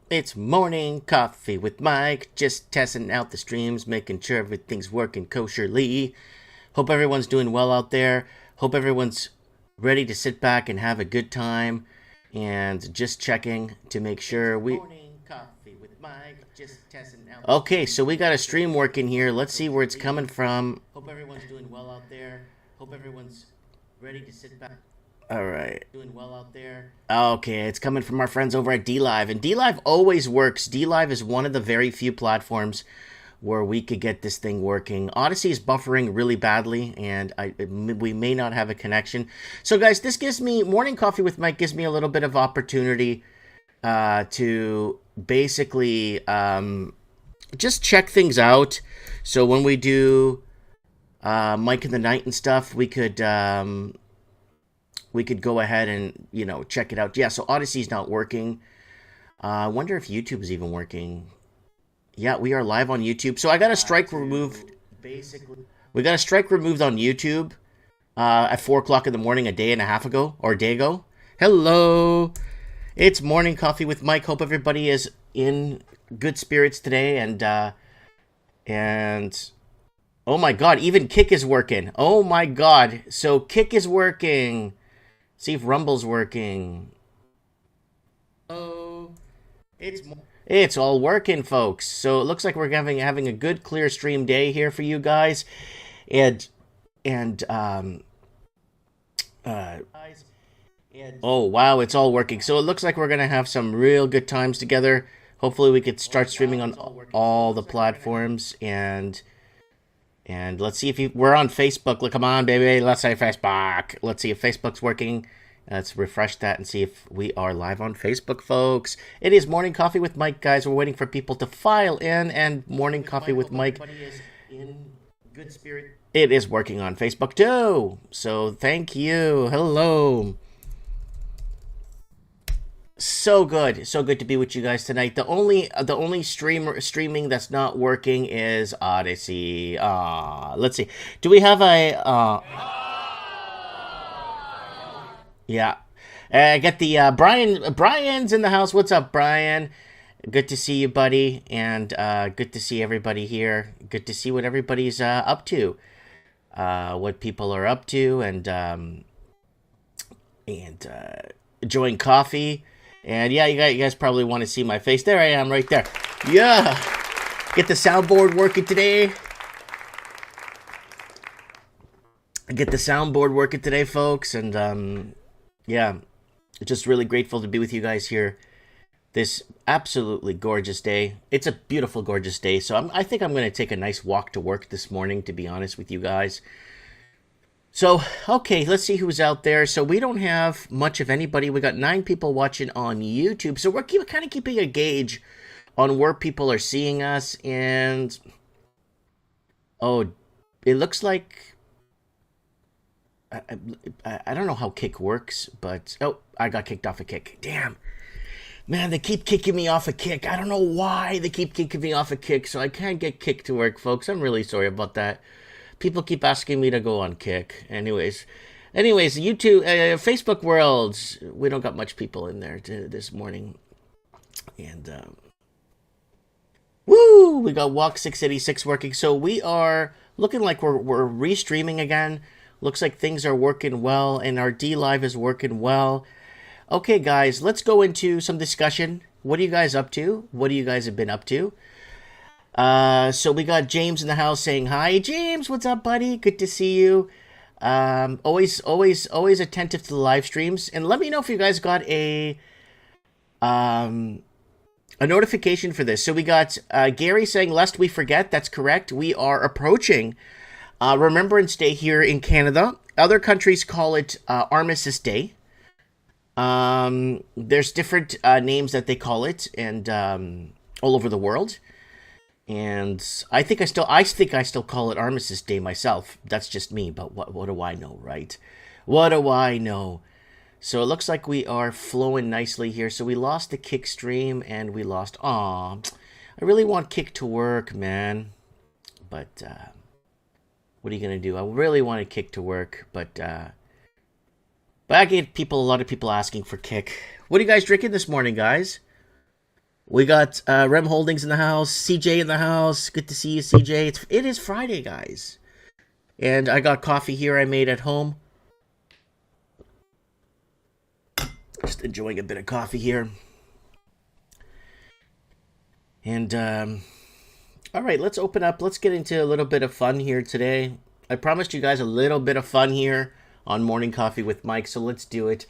It's morning coffee with Mike, just testing out the streams, making sure everything's working kosherly. Hope everyone's doing well out there. Hope everyone's ready to sit back and have a good time. And just checking to make sure we... Okay, so we got a stream working here. Let's see where it's coming from. Hope everyone's doing well out there. Hope everyone's ready to sit back. All right. Doing well out there. Okay, it's coming from our friends over at DLive. And DLive always works. DLive is one of the very few platforms where we could get this thing working. Odyssey is buffering really badly, and we may not have a connection. So, guys, this gives me... Morning Coffee with Mike gives me a little bit of opportunity to basically just check things out. So when we do Mike in the Night and stuff, we could go ahead and, check it out. Yeah, so Odyssey's not working. I wonder if YouTube is even working. Yeah, we are live on YouTube. So I got a strike removed. Basically, we got a strike removed on YouTube at 4 o'clock in the morning a day and a half ago, or a day ago. Hello. It's Morning Coffee with Mike. Hope everybody is in good spirits today. And oh my God, even Kick is working. Oh my God. So Kick is working. See if Rumble's working. Oh, it's all working, folks. So it looks like we're having a good, clear stream day here for you guys, oh wow, it's all working. So it looks like we're gonna have some real good times together. Hopefully, we could start streaming on all the platforms and let's see if we're on Facebook. Look, come on, baby. Let's say Facebook. Let's see if Facebook's working. Let's refresh that and see if we are live on Facebook, folks. It is Morning Coffee with Mike, guys. We're waiting for people to file in, and Morning Coffee with Mike is in good spirit. It is working on Facebook too. So thank you. Hello. So good to be with you guys tonight. The only streaming that's not working is Odyssey. Let's see. Do we have a yeah. Get the Brian's in the house. What's up, Brian? Good to see you, buddy, and good to see everybody here. Good to see what everybody's up to, what people are up to, and enjoying coffee. And yeah, you guys probably want to see my face. There I am, right there. Yeah, get the soundboard working today. Get the soundboard working today, folks, and yeah, just really grateful to be with you guys here this absolutely gorgeous day. It's a beautiful, gorgeous day. So I think I'm going to take a nice walk to work this morning, to be honest with you guys. So, okay, let's see who's out there. So we don't have much of anybody. We got 9 people watching on YouTube. So we're kind of keeping a gauge on where people are seeing us. And, oh, it looks like... I don't know how Kick works, but... Oh, I got kicked off a Kick. Damn. Man, they keep kicking me off a Kick. I don't know why they keep kicking me off a Kick, so I can't get Kick to work, folks. I'm really sorry about that. People keep asking me to go on Kick. Anyways, YouTube, Facebook worlds, we don't got much people in there this morning. And, woo! We got Walk 686 working. So we are looking like we're restreaming again. Looks like things are working well, and our DLive is working well. Okay, guys, let's go into some discussion. What are you guys up to? What do you guys have been up to? So we got James in the house saying hi. James, what's up, buddy? Good to see you. Always attentive to the live streams. And let me know if you guys got a notification for this. So we got Gary saying, lest we forget. That's correct. We are approaching Remembrance Day here in Canada. Other countries call it Armistice Day. There's different names that they call it, and all over the world. And I think I still call it Armistice Day myself. That's just me, but what do I know, right? What do I know? So it looks like we are flowing nicely here. So we lost the Kick stream, and we lost... Aw, I really want Kick to work, man. But, what are you going to do? I really want a Kick to work, but I get a lot of people asking for Kick. What are you guys drinking this morning, guys? We got Rem Holdings in the house, CJ in the house. Good to see you, CJ. It is Friday, guys. And I got coffee here I made at home. Just enjoying a bit of coffee here. And, all right, let's open up. Let's get into a little bit of fun here today. I promised you guys a little bit of fun here on Morning Coffee with Mike, so let's do it.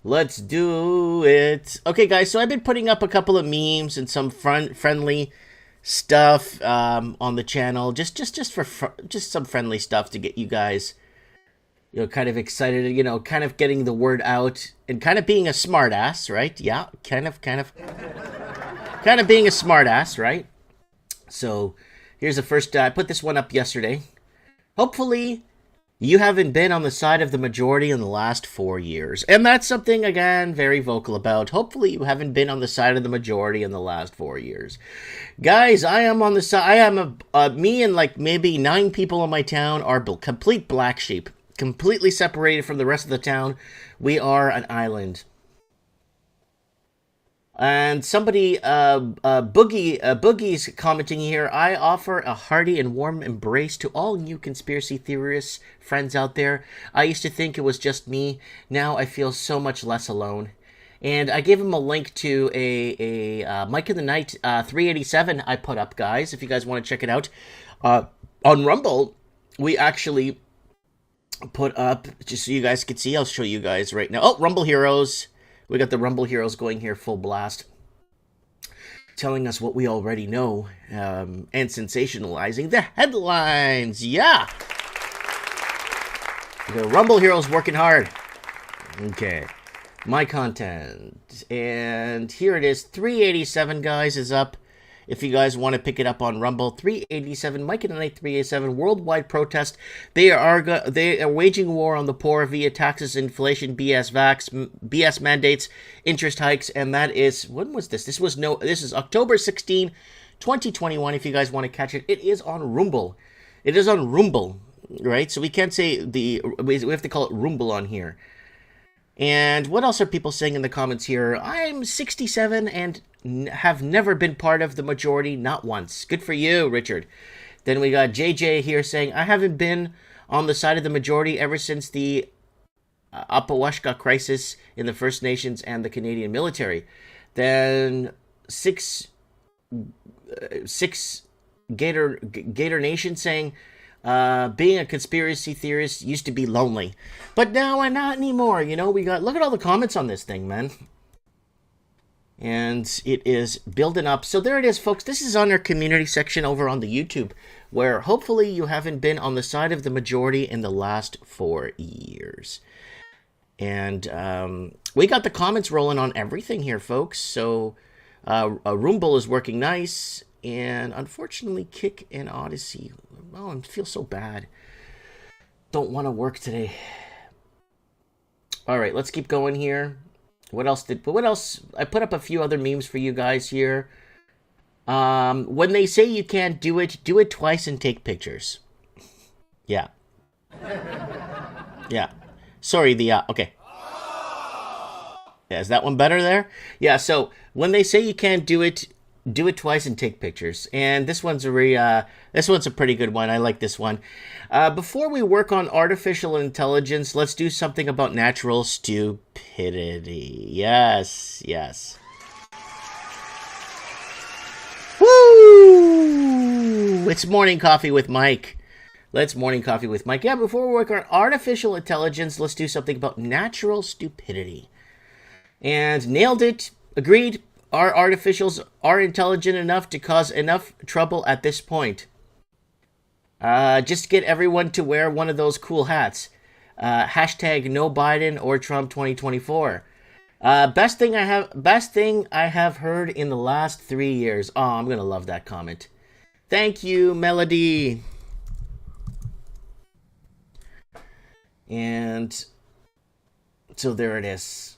Let's do it. Okay, guys, so I've been putting up a couple of memes and some friendly stuff on the channel, just some friendly stuff to get you guys, kind of excited, kind of getting the word out and kind of being a smartass, right? Yeah, kind of being a smartass, right? So here's the first. I put this one up yesterday. Hopefully, you haven't been on the side of the majority in the last 4 years. And that's something, again, very vocal about. Hopefully you haven't been on the side of the majority in the last 4 years. Guys, I am on the side. Me and like maybe 9 people in my town are complete black sheep. Completely separated from the rest of the town. We are an island. And somebody, Boogie's commenting here, I offer a hearty and warm embrace to all new conspiracy theorists friends out there. I used to think it was just me. Now I feel so much less alone. And I gave him a link to a Mike in the Night 387 I put up, guys, if you guys want to check it out. On Rumble, we actually put up, just so you guys can see, I'll show you guys right now. Oh, Rumble Heroes. We got the Rumble Heroes going here full blast, telling us what we already know, and sensationalizing the headlines. Yeah! The Rumble Heroes working hard. Okay. My content. And here it is. 387, guys, is up. If you guys want to pick it up on Rumble, 387, Mike and the Night 387, worldwide protest. They are waging war on the poor via taxes, inflation, BS mandates, interest hikes, and that is, when was this? This is October 16, 2021, if you guys want to catch it. It is on Rumble. It is on Rumble, right? So we can't say we have to call it Rumble on here. And what else are people saying in the comments here? I'm 67 and have never been part of the majority, not once. Good for you, Richard. Then we got JJ here saying, I haven't been on the side of the majority ever since the Apawashka crisis in the First Nations and the Canadian military. Then six Gator Nation saying, being a conspiracy theorist used to be lonely, but now I'm not anymore. We got, look at all the comments on this thing, man. And it is building up. So there it is, folks. This is on our community section over on the YouTube, where hopefully you haven't been on the side of the majority in the last 4 years. And we got the comments rolling on everything here, folks. So Rumble is working nice. And unfortunately, Kick and Odyssey. Oh, I feel so bad. Don't want to work today. All right, let's keep going here. What else? I put up a few other memes for you guys here. When they say you can't do it twice and take pictures. Yeah. Yeah. Sorry, okay. Yeah, is that one better there? Yeah, so when they say you can't do it twice and take pictures. And this one's a pretty good one. I like this one. Before we work on artificial intelligence, let's do something about natural stupidity. Yes. Woo! It's Morning Coffee with Mike. Let's Morning Coffee with Mike. Yeah, before we work on artificial intelligence, let's do something about natural stupidity. And nailed it. Agreed. Our artificials are intelligent enough to cause enough trouble at this point. Just get everyone to wear one of those cool hats. Hashtag no Biden or Trump 2024. Best thing I have heard in the last 3 years. Oh, I'm gonna love that comment. Thank you, Melody. And so there it is.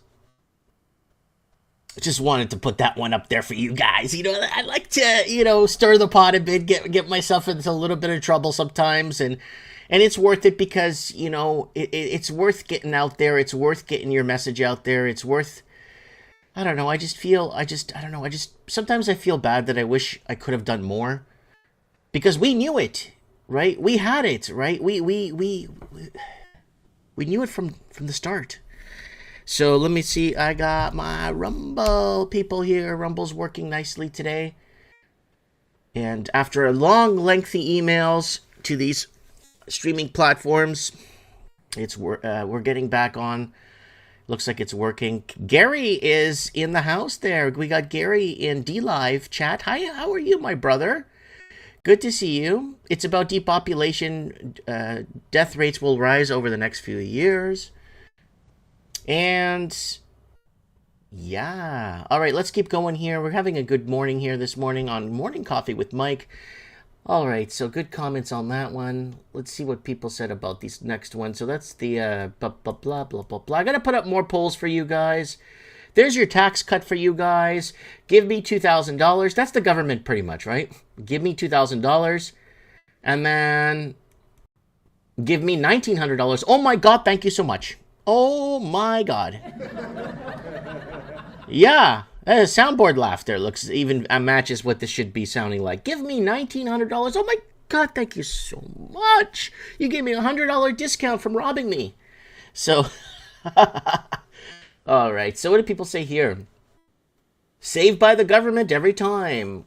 Just wanted to put that one up there for you guys. I like to, stir the pot a bit, get myself into a little bit of trouble sometimes, and it's worth it because, it's worth getting out there. It's worth getting your message out there. It's worth I don't know. I don't know. Sometimes I feel bad that I wish I could have done more because we knew it, right? We had it, right? We knew it from the start. So let me see. I got my Rumble people here. Rumble's working nicely today. And after a long, lengthy emails to these streaming platforms, we're getting back on. Looks like it's working. Gary is in the house there. We got Gary in D-Live chat. Hi, how are you, my brother? Good to see you. It's about depopulation. Death rates will rise over the next few years. And yeah. All right, let's keep going here. We're having a good morning here this morning on Morning Coffee with Mike. All right, so good comments on that one. Let's see what people said about these next ones. So that's the blah, blah, blah, blah, blah, blah. I got to put up more polls for you guys. There's your tax cut for you guys. Give me $2,000. That's the government pretty much, right? Give me $2,000. And then give me $1,900. Oh, my God, thank you so much. Oh, my God. Yeah. Soundboard laughter looks even matches what this should be sounding like. Give me $1,900. Oh my God, thank you so much. You gave me a $100 discount from robbing me. So, all right. So what do people say here? Saved by the government every time.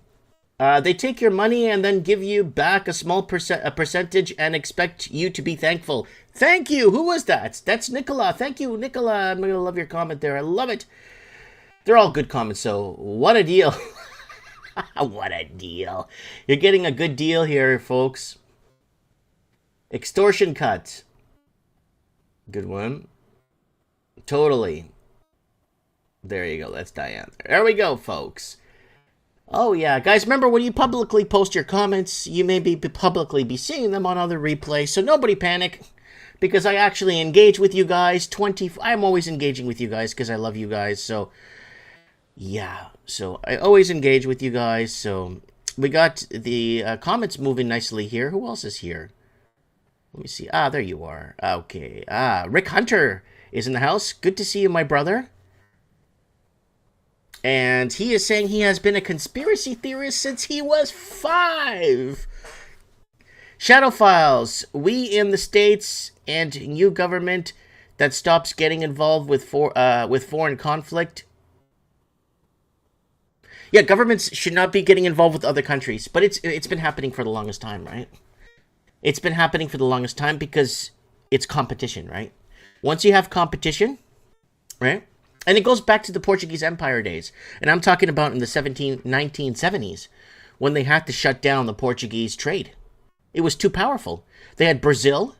They take your money and then give you back a small percentage and expect you to be thankful. Thank you. Who was that? That's Nicola. Thank you, Nicola. I'm going to love your comment there. I love it. They're all good comments, so what a deal. What a deal. You're getting a good deal here, folks. Extortion cut. Good one. Totally. There you go. That's Diane. There we go, folks. Oh, yeah. Guys, remember, when you publicly post your comments, you may be publicly be seeing them on other replays, so nobody panic, because I actually engage with you guys. I'm always engaging with you guys because I love you guys, so... yeah, so I always engage with you guys. So we got the comments moving nicely here. Who else is here? Let me see. There you are. Okay. Rick Hunter is in the house. Good to see you, my brother. And he is saying he has been a conspiracy theorist since he was 5. Shadow Files. We in the States and new government that stops getting involved with foreign conflict. Yeah, governments should not be getting involved with other countries, but it's been happening for the longest time, right? It's been happening for the longest time because it's competition, right? Once you have competition, right? And it goes back to the Portuguese Empire days. And I'm talking about in the 1970s when they had to shut down the Portuguese trade. It was too powerful. They had Brazil,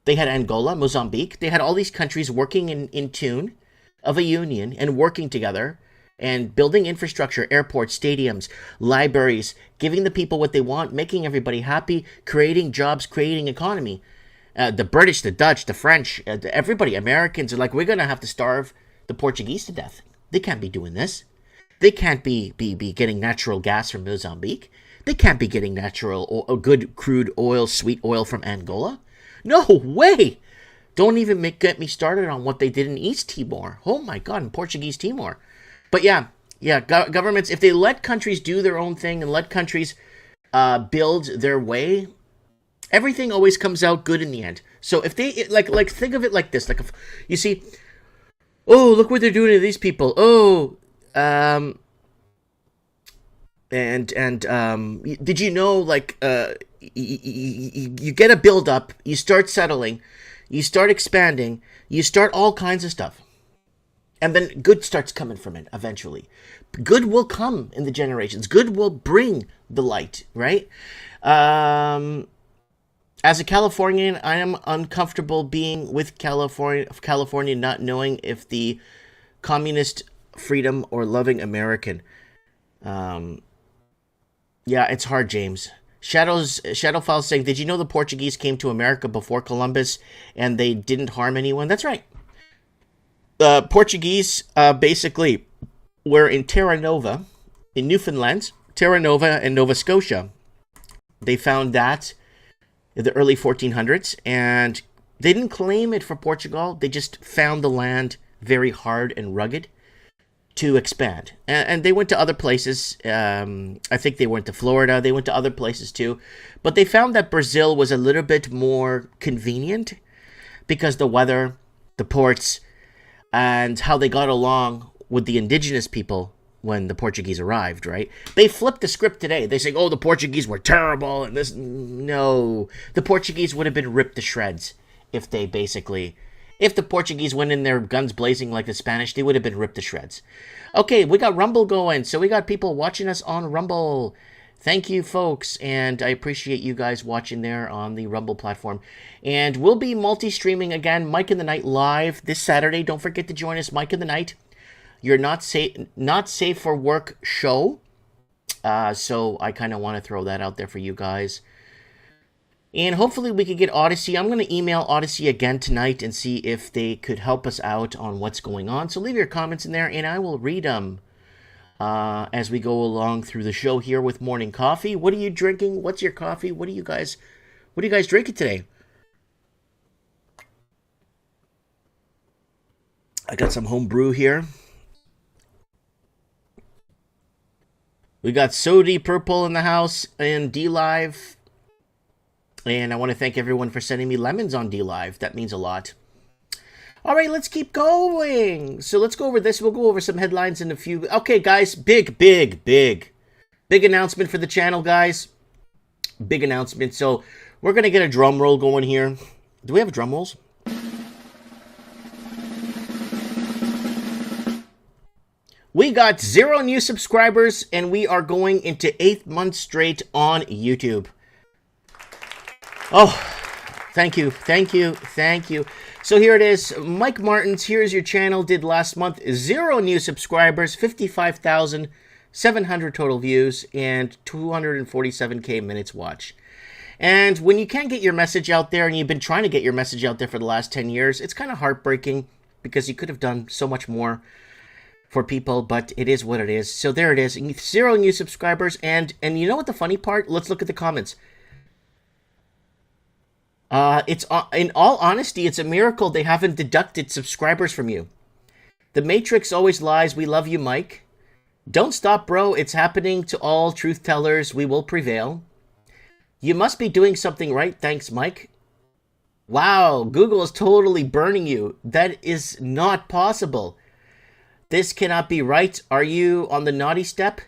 they had Angola, Mozambique. They had all these countries working in tune of a union and working together. And building infrastructure, airports, stadiums, libraries, giving the people what they want, making everybody happy, creating jobs, creating economy. The British, the Dutch, the French, everybody, Americans are like, we're going to have to starve the Portuguese to death. They can't be doing this. They can't be getting natural gas from Mozambique. They can't be getting good crude oil, sweet oil from Angola. No way! Don't even get me started on what they did in East Timor. Oh my God, in Portuguese Timor. But yeah, governments, if they let countries do their own thing and let countries build their way, everything always comes out good in the end. So if they, like think of it like this, you see, oh, look what they're doing to these people. Oh, did you know, you get a build up, you start settling, you start expanding, you start all kinds of stuff. And then good starts coming from it eventually. Good will come in the generations. Good will bring the light, right? As a Californian, I am uncomfortable being with California, not knowing if the communist freedom or loving American. Yeah, it's hard, James. Shadowfile saying, did you know the Portuguese came to America before Columbus and they didn't harm anyone? That's right. Portuguese basically were in Terra Nova, in Newfoundland, Terra Nova and Nova Scotia. They found that in the early 1400s, and they didn't claim it for Portugal. They just found the land very hard and rugged. to expand. And they went to other places. I think they went to Florida. They went to other places too. But they found that Brazil was a little bit more convenient because the weather, the ports, and how they got along with the indigenous people when the Portuguese arrived, right? They flipped the script today. They say, oh, the Portuguese were terrible. And this, no. The Portuguese would have been ripped to shreds if they basically... If the Portuguese went in there guns blazing like the Spanish, they would have been ripped to shreds. Okay, we got Rumble going. So we got people watching us on Rumble. Thank you, folks. And I appreciate you guys watching there on the Rumble platform. And we'll be multi-streaming again, Mike in the Night live this Saturday. Don't forget to join us, Mike in the Night. You're not safe for work show. So I kind of want to throw that out there for you guys. And hopefully we can get Odyssey. I'm going to email Odyssey again tonight and see if they could help us out on what's going on. So leave your comments in there and I will read them as we go along through the show here with Morning Coffee. What are you drinking? What's your coffee? What are you guys drinking today? I got some home brew here. We got Sodi Purple in the house and D-Live. And I want to thank everyone for sending me lemons on D-Live. That means a lot. All right, let's keep going. So let's go over this. We'll go over some headlines in a few. Okay, guys, big announcement for the channel, guys. Big announcement. So we're going to get a drum roll going here. Do we have drum rolls? We got 0 new subscribers, and we are going into 8th month straight on YouTube. Oh, thank you. So here it is. Mike Martins, here's your channel, did last month 0 new subscribers, 55,700 total views, and 247K minutes watched. And when you can't get your message out there, and you've been trying to get your message out there for the last 10 years, it's kind of heartbreaking because you could have done so much more for people, but it is what it is. So there it is, 0 new subscribers, and you know what the funny part? Let's look at the comments. It's in all honesty, it's a miracle they haven't deducted subscribers from you. The Matrix always lies. We love you, Mike. Don't stop, bro. It's happening to all truth tellers. We will prevail. You must be doing something right. Thanks, Mike. Wow, Google is totally burning you. That is not possible. This cannot be right. Are you on the naughty step?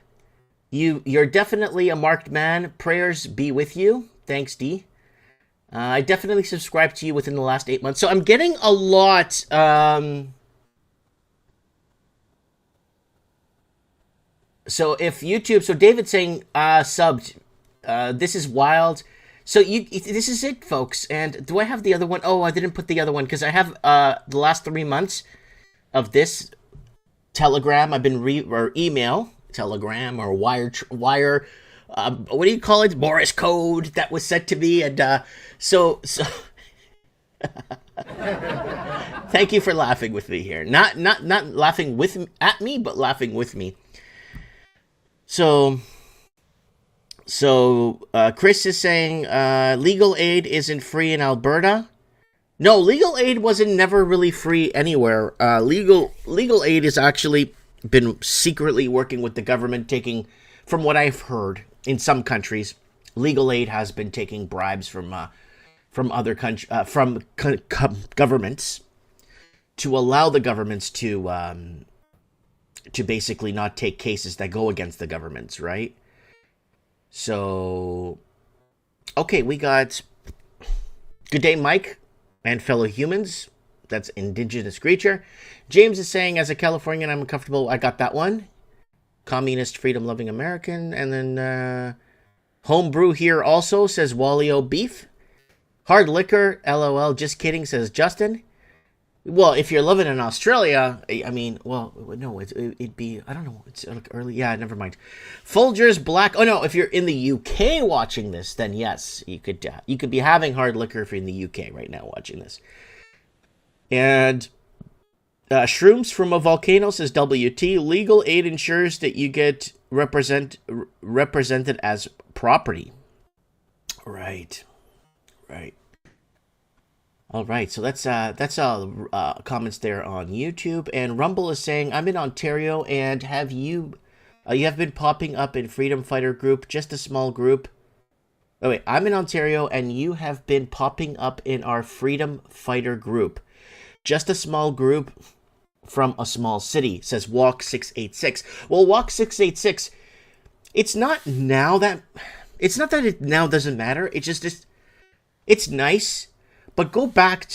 You're definitely a marked man. Prayers be with you. Thanks, D. I definitely subscribed to you within the last 8 months. So I'm getting a lot. So if YouTube, so David's saying subbed. This is wild. So this is it, folks. And do I have the other one? Oh, I didn't put the other one because I have the last 3 months of this Telegram. I've been or email, Telegram or wire. What do you call it? Morse code that was sent to me, and so. Thank you for laughing with me here. Not laughing at me, but laughing with me. So Chris is saying legal aid isn't free in Alberta. No, legal aid wasn't never really free anywhere. Legal aid has actually been secretly working with the government, taking, from what I've heard, in some countries, legal aid has been taking bribes from other countries, governments, to allow the governments to basically not take cases that go against the governments, right? So, okay, we got good day, Mike, and fellow humans. That's indigenous creature. James is saying, as a Californian, I'm uncomfortable. I got that one. Communist, freedom-loving American. And then homebrew here also, says Wally-O Beef. Hard liquor, LOL, just kidding, says Justin. Well, if you're living in Australia, I mean, well, no, it'd be, I don't know, it's like early, yeah, never mind. Folgers Black, oh no, if you're in the UK watching this, then yes, you could be having hard liquor if you're in the UK right now watching this. And Shrooms from a Volcano says WT, legal aid ensures that you get represented as property. Right. All right, so that's comments there on YouTube, and Rumble is saying, "I'm in Ontario, and have you, you have been popping up in Freedom Fighter group, just a small group." Oh wait, I'm in Ontario, and you have been popping up in our Freedom Fighter group, just a small group from a small city. Says Walk 686. Well, Walk 686. It's not now that, it's not that it now doesn't matter. It's nice, but go back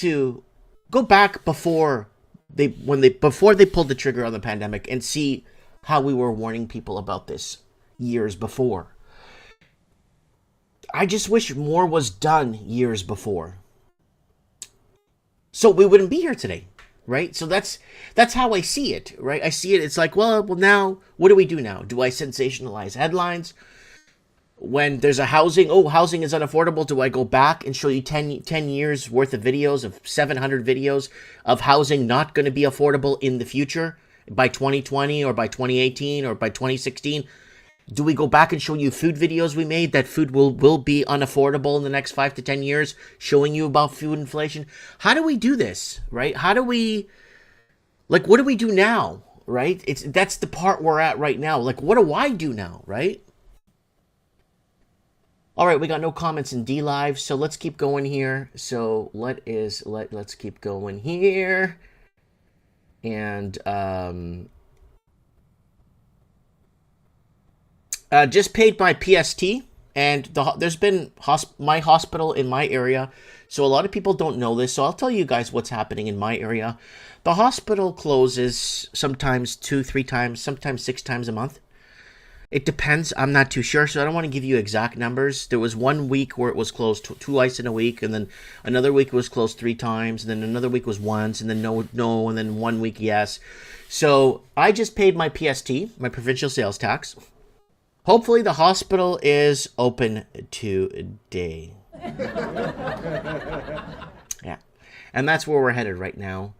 before before they pulled the trigger on the pandemic and see how we were warning people about this years before. I just wish more was done years before, so we wouldn't be here today, right? So that's how I see it, right? I see it. It's like, well, now what do we do now? Do I sensationalize headlines? When there's a housing is unaffordable, do I go back and show you 10 years worth of videos, of 700 videos of housing not going to be affordable in the future by 2020 or by 2018 or by 2016? Do we go back and show you food videos we made that food will be unaffordable in the next 5 to 10 years, showing you about food inflation? How do we do this, right? How do we, like, what do we do now, right? That's the part we're at right now. Like, what do I do now, right? All right, we got no comments in D Live, so let's keep going here. So let's keep going here, and just paid my PST, and there's been my hospital in my area, so a lot of people don't know this. So I'll tell you guys what's happening in my area. The hospital closes sometimes 2-3 times, sometimes 6 times a month. It depends. I'm not too sure, so I don't want to give you exact numbers. There was 1 week where it was closed twice in a week, and then another week it was closed 3 times, and then another week was once, and then no, and then 1 week yes. So I just paid my PST, my provincial sales tax. Hopefully the hospital is open today. Yeah, and that's where we're headed right now.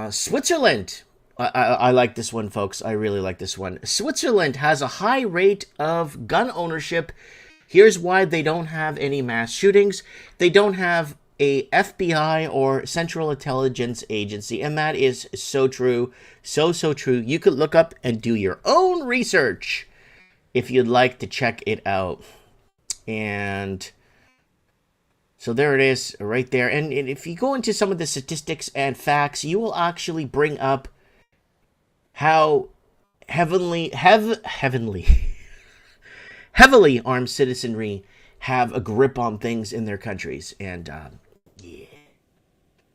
Switzerland. I like this one, folks. I really like this one. Switzerland has a high rate of gun ownership. Here's why they don't have any mass shootings. They don't have a FBI or Central Intelligence Agency, and that is so true. So true. You could look up and do your own research if you'd like to check it out. And so there it is right there. And if you go into some of the statistics and facts, you will actually bring up how heavily armed citizenry have a grip on things in their countries. And yeah.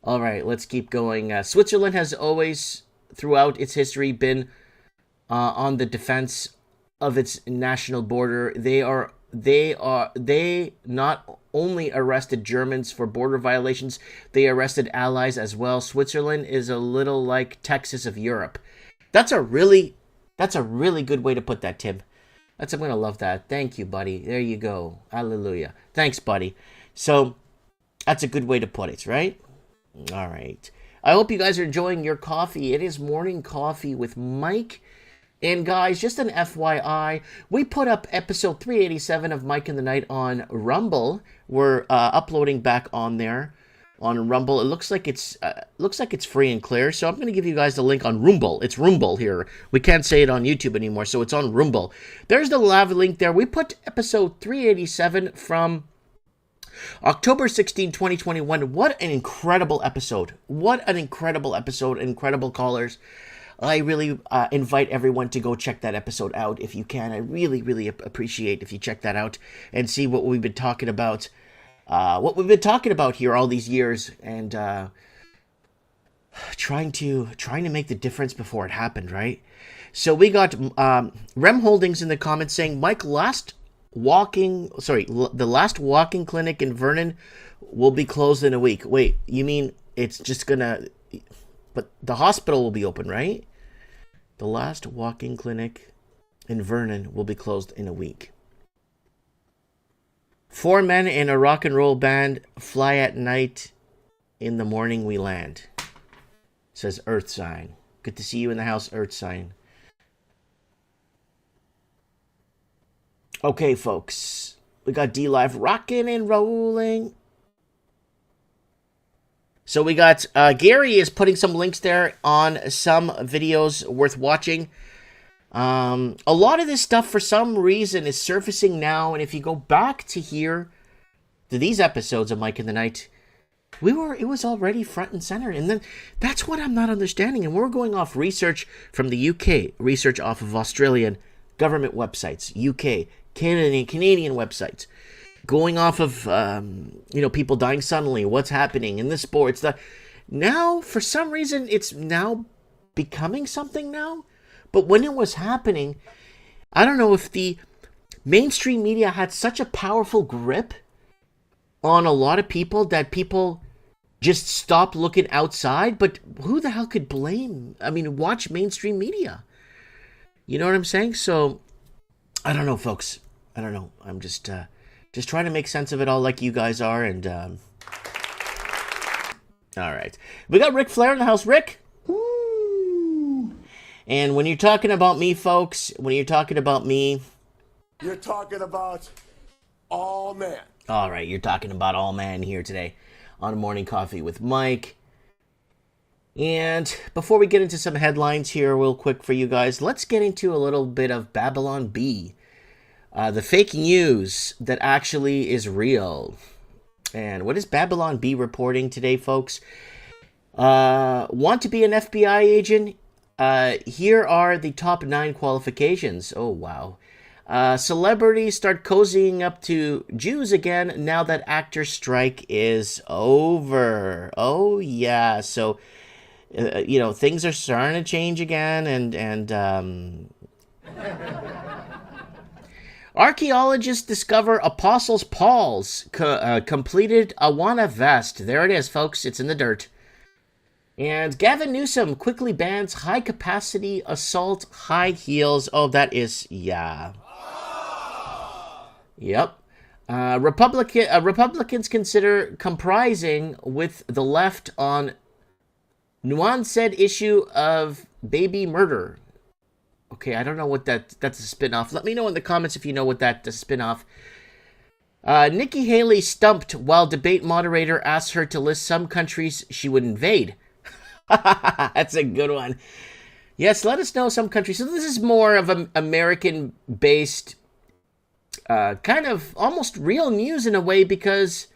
All right, let's keep going. Switzerland has always, throughout its history, been on the defense of its national border. They not only arrested Germans for border violations, they arrested allies as well. Switzerland is a little like Texas of Europe. That's a really good way to put that, Tim. I'm going to love that. Thank you, buddy. There you go. Hallelujah. Thanks, buddy. So that's a good way to put it, right? All right. I hope you guys are enjoying your coffee. It is morning coffee with Mike. And guys, just an FYI, we put up episode 387 of Mike in the Night on Rumble. We're uploading back on there. On Rumble, it looks like it's free and clear, so I'm going to give you guys the link on Rumble. It's Rumble here. We can't say it on YouTube anymore, so it's on Rumble. There's the live link there. We put episode 387 from October 16, 2021. What an incredible episode. What an incredible episode. Incredible callers. I really invite everyone to go check that episode out if you can. I really appreciate if you check that out and see what we've been talking about. What we've been talking about here all these years, and trying to make the difference before it happened, right? So we got Rem Holdings in the comments saying, Mike, the last walking clinic in Vernon will be closed in a week. Wait, you mean it's just gonna, but the hospital will be open, right? The last walking clinic in Vernon will be closed in a week. 4 men in a rock and roll band fly at night. In the morning we land. Says Earth Sign. Good to see you in the house, Earth Sign. Okay, folks. We got D Live rocking and rolling. So we got Gary is putting some links there on some videos worth watching. A lot of this stuff for some reason is surfacing now, and if you go back to here to these episodes of Mike in the Night, it was already front and center. And then that's what I'm not understanding. And we're going off research from the UK, research off of Australian government websites, UK, Canadian websites, going off of people dying suddenly, what's happening in the sports. Now, for some reason, it's now becoming something now. But when it was happening, I don't know if the mainstream media had such a powerful grip on a lot of people that people just stopped looking outside. But who the hell could blame? I mean, watch mainstream media. You know what I'm saying? So, I don't know, folks. I don't know. I'm just trying to make sense of it all like you guys are. And, all right. We got Ric Flair in the house. Rick? Woo! And when you're talking about me, folks, you're talking about all man. All right, you're talking about all man here today on Morning Coffee with Mike. And before we get into some headlines here real quick for you guys, let's get into a little bit of Babylon Bee. The fake news that actually is real. And what is Babylon Bee reporting today, folks? Want to be an FBI agent? Here are the top 9 qualifications. Oh, wow. Celebrities start cozying up to Jews again now that actor strike is over. Oh, yeah. So, things are starting to change again. And archaeologists discover Apostles Paul's completed Awana vest. There it is, folks. It's in the dirt. And Gavin Newsom quickly bans high-capacity assault high heels. Oh, that is, yeah. Yep. Republicans consider comprising with the left on nuanced issue of baby murder. Okay, I don't know what that's a spin-off. Let me know in the comments if you know what that's a spin-off. Nikki Haley stumped while debate moderator asked her to list some countries she would invade. That's a good one. Yes, let us know some countries. So this is more of an American-based kind of almost real news in a way because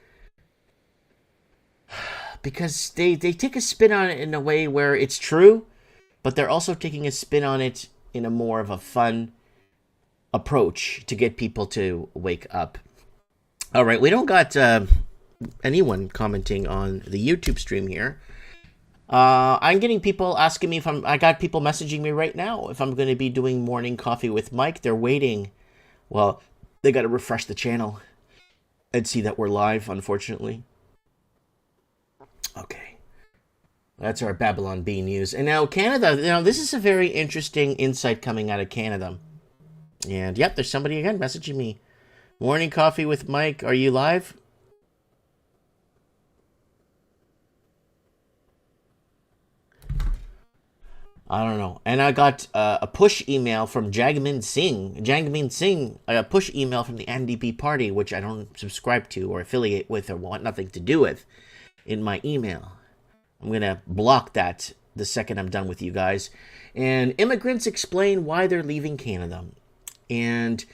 they take a spin on it in a way where it's true, but they're also taking a spin on it in a more of a fun approach to get people to wake up. All right, we don't got anyone commenting on the YouTube stream here. I'm getting people asking me I got people messaging me right now if I'm going to be doing Morning Coffee with Mike. They're waiting. Well, they got to refresh the channel and see that we're live, unfortunately. Okay. That's our Babylon Bee news. And now Canada, this is a very interesting insight coming out of Canada. And yep, there's somebody again messaging me. Morning Coffee with Mike, are you live? I don't know. And I got a push email from Jagmeet Singh, a push email from the NDP party, which I don't subscribe to or affiliate with or want nothing to do with in my email. I'm going to block that the second I'm done with you guys. And immigrants explain why they're leaving Canada. And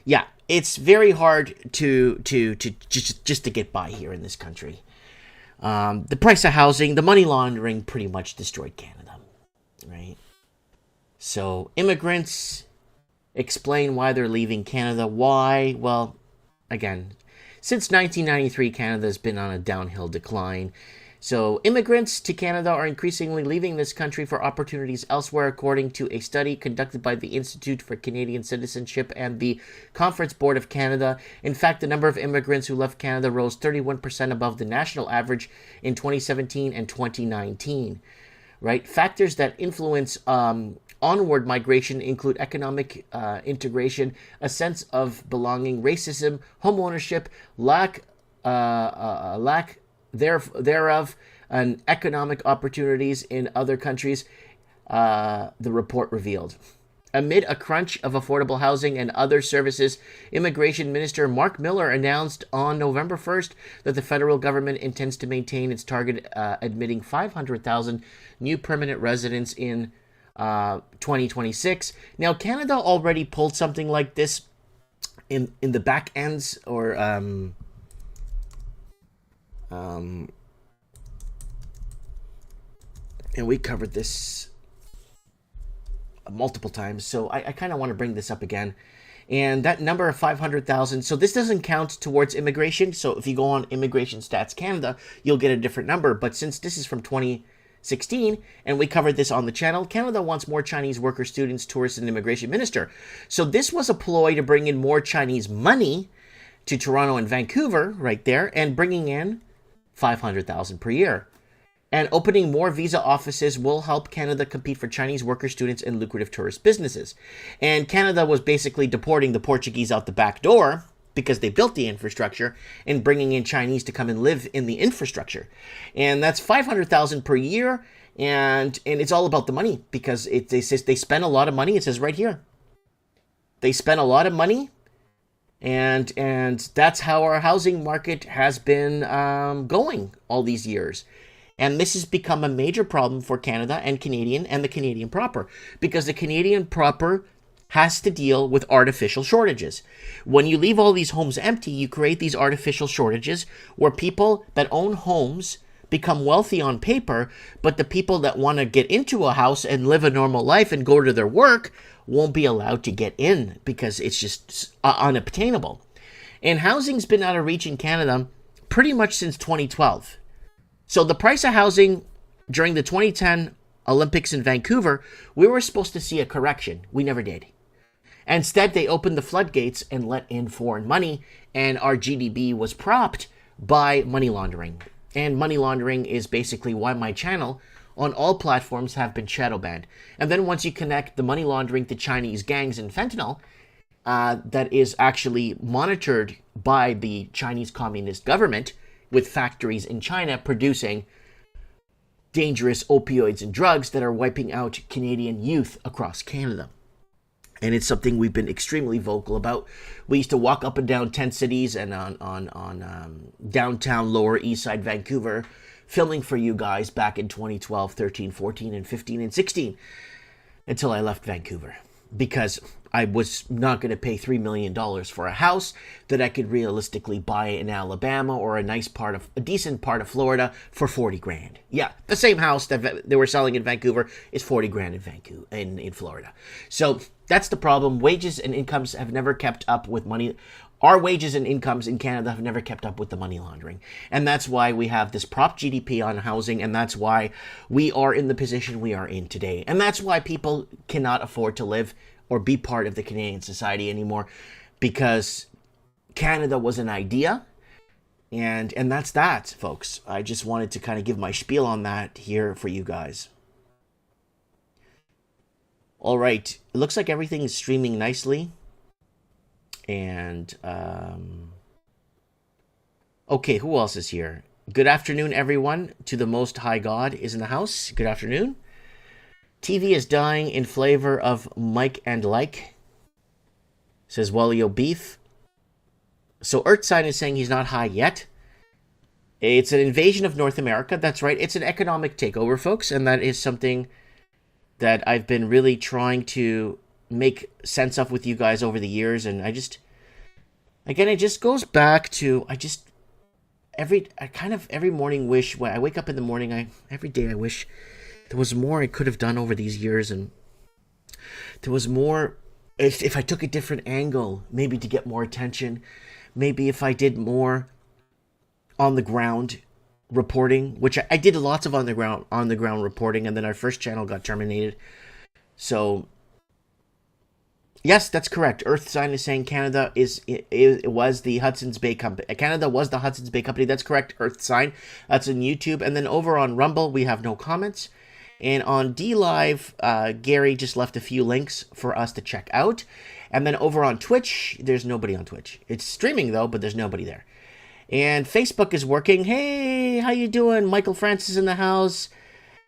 yeah, it's very hard to just to get by here in this country. The price of housing, the money laundering pretty much destroyed Canada. Right? So, immigrants explain why they're leaving Canada. Why? Well, again, since 1993, Canada's been on a downhill decline. So, immigrants to Canada are increasingly leaving this country for opportunities elsewhere, according to a study conducted by the Institute for Canadian Citizenship and the Conference Board of Canada. In fact, the number of immigrants who left Canada rose 31% above the national average in 2017 and 2019. Right? Factors that influence onward migration include economic integration, a sense of belonging, racism, home ownership, lack thereof, and economic opportunities in other countries, the report revealed. Amid a crunch of affordable housing and other services, Immigration Minister Mark Miller announced on November 1st that the federal government intends to maintain its target, admitting 500,000 new permanent residents in 2026. Now, Canada already pulled something like this in the back ends, or and we covered this multiple times, so I kind of want to bring this up again. And that number of 500,000, so this doesn't count towards immigration. So if you go on Immigration Stats Canada, you'll get a different number. But since this is from 2016, and we covered this on the channel, Canada wants more Chinese workers, students, tourists, and immigration minister. So this was a ploy to bring in more Chinese money to Toronto and Vancouver right there, and bringing in 500,000 per year. And opening more visa offices will help Canada compete for Chinese workers, students, and lucrative tourist businesses. And Canada was basically deporting the Portuguese out the back door because they built the infrastructure, and bringing in Chinese to come and live in the infrastructure. And that's 500,000 per year. And it's all about the money, because they spend a lot of money. It says right here, they spend a lot of money. And that's how our housing market has been going all these years. And this has become a major problem for Canada and the Canadian proper, because the Canadian proper has to deal with artificial shortages. When you leave all these homes empty, you create these artificial shortages where people that own homes become wealthy on paper, but the people that want to get into a house and live a normal life and go to their work won't be allowed to get in because it's just unobtainable. And housing's been out of reach in Canada pretty much since 2012. So the price of housing during the 2010 Olympics in Vancouver, we were supposed to see a correction. We never did. Instead, they opened the floodgates and let in foreign money, and our GDP was propped by money laundering. And money laundering is basically why my channel on all platforms have been shadow banned. And then once you connect the money laundering to Chinese gangs and fentanyl, that is actually monitored by the Chinese Communist government, with factories in China producing dangerous opioids and drugs that are wiping out Canadian youth across Canada. And it's something we've been extremely vocal about. We used to walk up and down tent cities and on downtown Lower East Side Vancouver, filming for you guys back in 2012, 13, 14, and 15, and 16, until I left Vancouver. Because I was not going to pay $3 million for a house that I could realistically buy in Alabama or a decent part of Florida for 40 grand. Yeah, the same house that they were selling in Vancouver is 40 grand in Vancouver, in Florida. So that's the problem. Wages and incomes have never kept up with money. Our wages and incomes in Canada have never kept up with the money laundering. And that's why we have this prop GDP on housing, and that's why we are in the position we are in today. And that's why people cannot afford to live or be part of the Canadian society anymore, because Canada was an idea, and that's that, folks. I just wanted to kind of give my spiel on that here for you guys. All right, it looks like everything is streaming nicely. And, okay, who else is here? Good afternoon, everyone. To the Most High God is in the house. Good afternoon. TV is dying in flavor of Mike and Like, says Wallio Beef. So Earthsign is saying he's not high yet. It's an invasion of North America. That's right. It's an economic takeover, folks. And that is something that I've been really trying to make sense of with you guys over the years. And it just goes back to, every morning wish, when I wake up in the morning, every day I wish there was more I could have done over these years, and there was more, if I took a different angle, maybe to get more attention, maybe if I did more on the ground reporting, which I did lots of on the ground reporting, and then our first channel got terminated. So yes, that's correct. Earthsign is saying Canada was the Hudson's Bay Company. Canada was the Hudson's Bay Company. That's correct, Earthsign. That's on YouTube. And then over on Rumble, we have no comments. And on DLive, Gary just left a few links for us to check out. And then over on Twitch, there's nobody on Twitch. It's streaming, though, but there's nobody there. And Facebook is working. Hey, how you doing? Michael Francis in the house.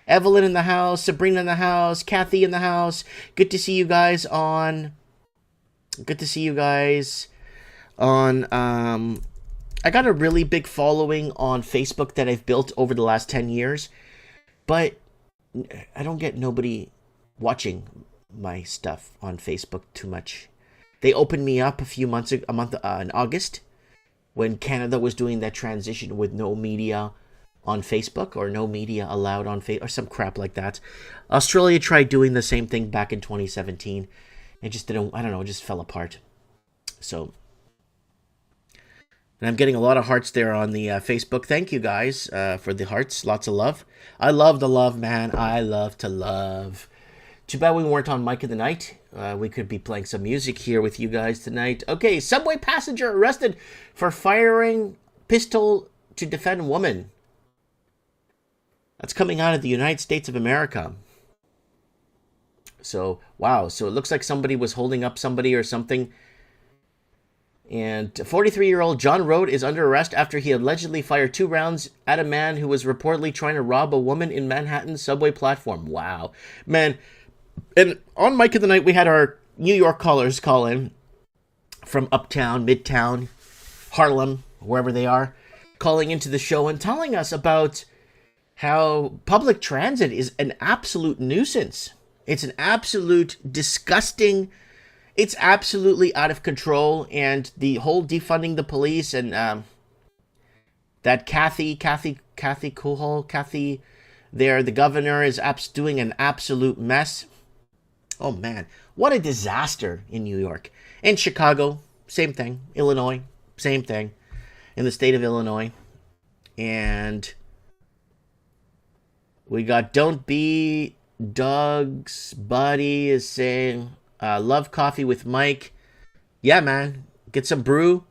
Evelyn in the house, Sabrina in the house, Kathy in the house. Good to see you guys on. Good to see you guys on. I got a really big following on Facebook that I've built over the last 10 years, but I don't get nobody watching my stuff on Facebook too much. They opened me up a month in August, when Canada was doing that transition with no media on Facebook, or no media allowed on Facebook, or some crap like that. Australia tried doing the same thing back in 2017. It just didn't, I don't know, it just fell apart. So, and I'm getting a lot of hearts there on the Facebook. Thank you guys for the hearts. Lots of love. I love the love, man. I love to love. Too bad we weren't on Mic of the Night. We could be playing some music here with you guys tonight. Okay, subway passenger arrested for firing pistol to defend woman. That's coming out of the United States of America. So, wow. So it looks like somebody was holding up somebody or something. And 43-year-old John Road is under arrest after he allegedly fired 2 rounds at a man who was reportedly trying to rob a woman in Manhattan's subway platform. Wow. Man, and on Mic of the Night, we had our New York callers call in from Uptown, Midtown, Harlem, wherever they are, calling into the show and telling us about how public transit is an absolute nuisance. It's an absolute disgusting, it's absolutely out of control. And the whole defunding the police and that Kathy there, the governor, is doing an absolute mess. Oh man, what a disaster in New York. In Chicago, same thing. Illinois, same thing. In the state of Illinois. And we got Don't Be Doug's buddy is saying, love coffee with Mike. Yeah, man. Get some brew.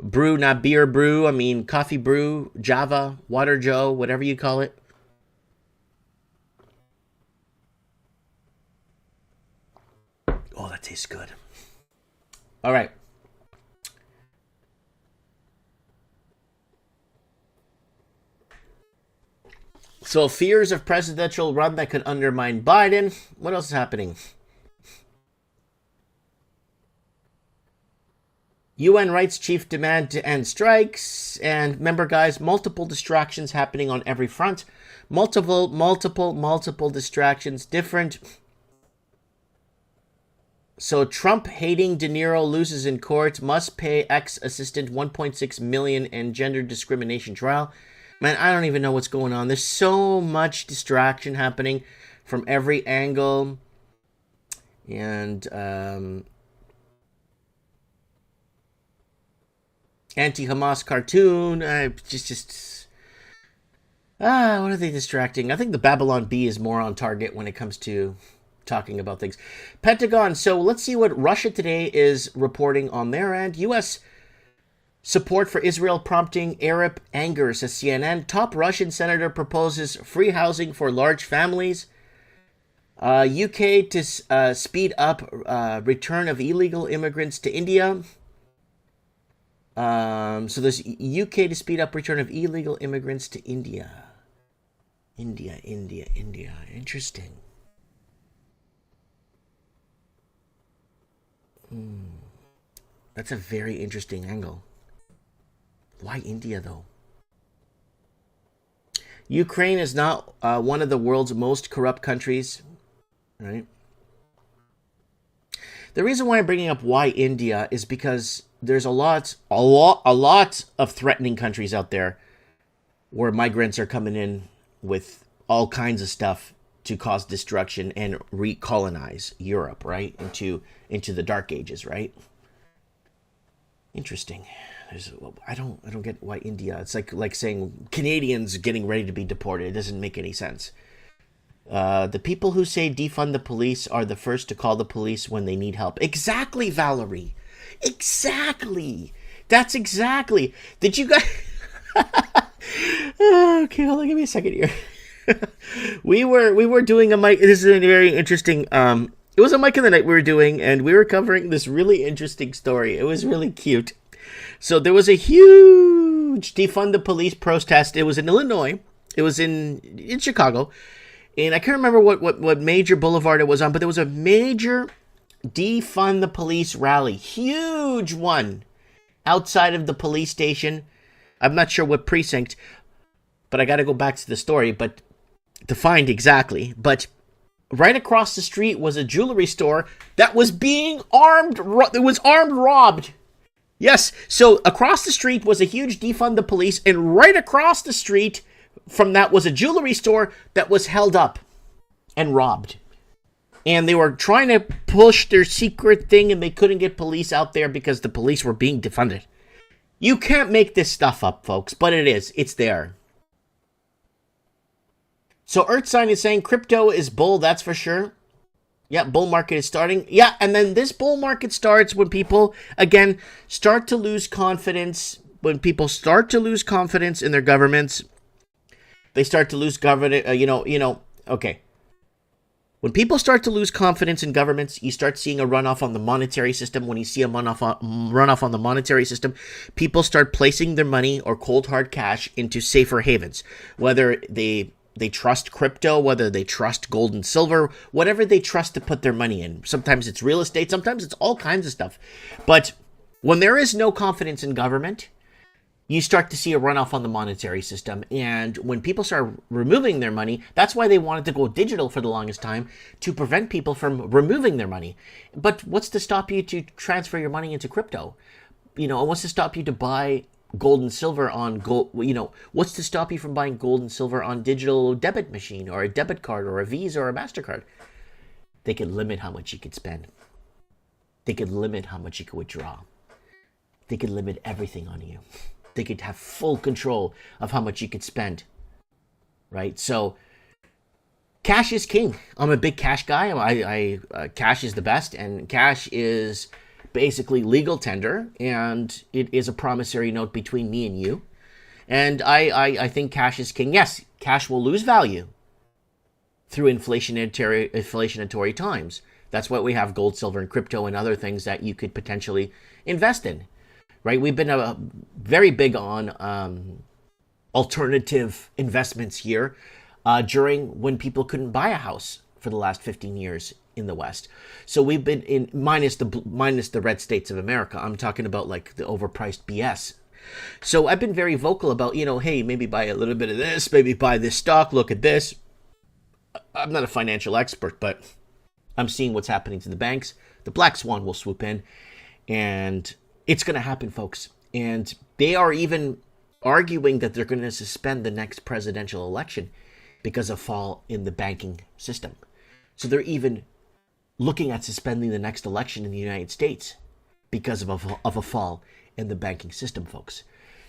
Brew, not beer brew. I mean, coffee brew, Java, Water Joe, whatever you call it. Oh, that tastes good. All right. So, fears of presidential run that could undermine Biden. What else is happening? UN rights chief demand to end strikes. And remember, guys, multiple distractions happening on every front. Multiple distractions. Different. So, Trump hating De Niro loses in court. Must pay ex-assistant $1.6 million in gender discrimination trial. Man, I don't even know what's going on. There's so much distraction happening from every angle. And anti-Hamas cartoon. What are they distracting? I think the Babylon Bee is more on target when it comes to talking about things. Pentagon. So let's see what Russia Today is reporting on their end. U.S. support for Israel prompting Arab anger, says CNN. Top Russian senator proposes free housing for large families. UK to speed up return of illegal immigrants to India. So there's UK to speed up return of illegal immigrants to India. India. Interesting. That's a very interesting angle. Why India, though? Ukraine is not one of the world's most corrupt countries, right? The reason why I'm bringing up why India is because there's a lot of threatening countries out there where migrants are coming in with all kinds of stuff to cause destruction and recolonize Europe, right? Into the Dark Ages, right? Interesting. I don't get why India. It's like saying Canadians getting ready to be deported. It doesn't make any sense. The people who say defund the police are the first to call the police when they need help. Exactly, Valerie. Exactly. That's exactly. Did you guys? Okay, hold on. Give me a second here. we were doing a mic. This is a very interesting. It was a Mic of the Night we were doing, and we were covering this really interesting story. It was really cute. So there was a huge defund the police protest. It was in Illinois, It was in Chicago, and I can't remember what major boulevard it was on, but there was a major defund the police rally, huge one, outside of the police station. I'm not sure what precinct, but I got to go back to the story, but to find exactly. But right across the street was a jewelry store that was being armed. It was armed robbed. Yes, so across the street was a huge defund the police, and right across the street from that was a jewelry store that was held up and robbed. And they were trying to push their secret thing, and they couldn't get police out there because the police were being defunded. You can't make this stuff up, folks, but it is. It's there. So Earthsign is saying crypto is bull, that's for sure. Yeah, bull market is starting. Yeah, and then this bull market starts when people, again, start to lose confidence. When people start to lose confidence in their governments, they start to lose government, okay. When people start to lose confidence in governments, you start seeing a runoff on the monetary system. When you see a runoff on the monetary system, people start placing their money or cold hard cash into safer havens. Whether they trust crypto, whether they trust gold and silver, whatever they trust to put their money in. Sometimes it's real estate, sometimes it's all kinds of stuff. But when there is no confidence in government, you start to see a runoff on the monetary system. And when people start removing their money, that's why they wanted to go digital for the longest time, to prevent people from removing their money. But what's to stop you to transfer your money into crypto? What's to stop you to buy gold and silver on gold? What's to stop you from buying gold and silver on digital debit machine or a debit card or a Visa or a MasterCard? They could limit how much you could spend. They could limit how much you could withdraw. They could limit everything on you. They could have full control of how much you could spend, right? So cash is king. I'm a big cash guy. Cash is the best, and cash is basically legal tender, and it is a promissory note between me and you. And I think cash is king. Yes, cash will lose value through inflationary times. That's why we have gold, silver, and crypto and other things that you could potentially invest in. Right, we've been very big on alternative investments here during when people couldn't buy a house for the last 15 years in the West. So we've been in minus the red states of America. I'm talking about like the overpriced BS. So I've been very vocal about, hey, maybe buy a little bit of this, maybe buy this stock, look at this. I'm not a financial expert, but I'm seeing what's happening to the banks. The black swan will swoop in, and it's going to happen, folks. And they are even arguing that they're going to suspend the next presidential election because of fall in the banking system. So they're even looking at suspending the next election in the United States because of a fall in the banking system, folks.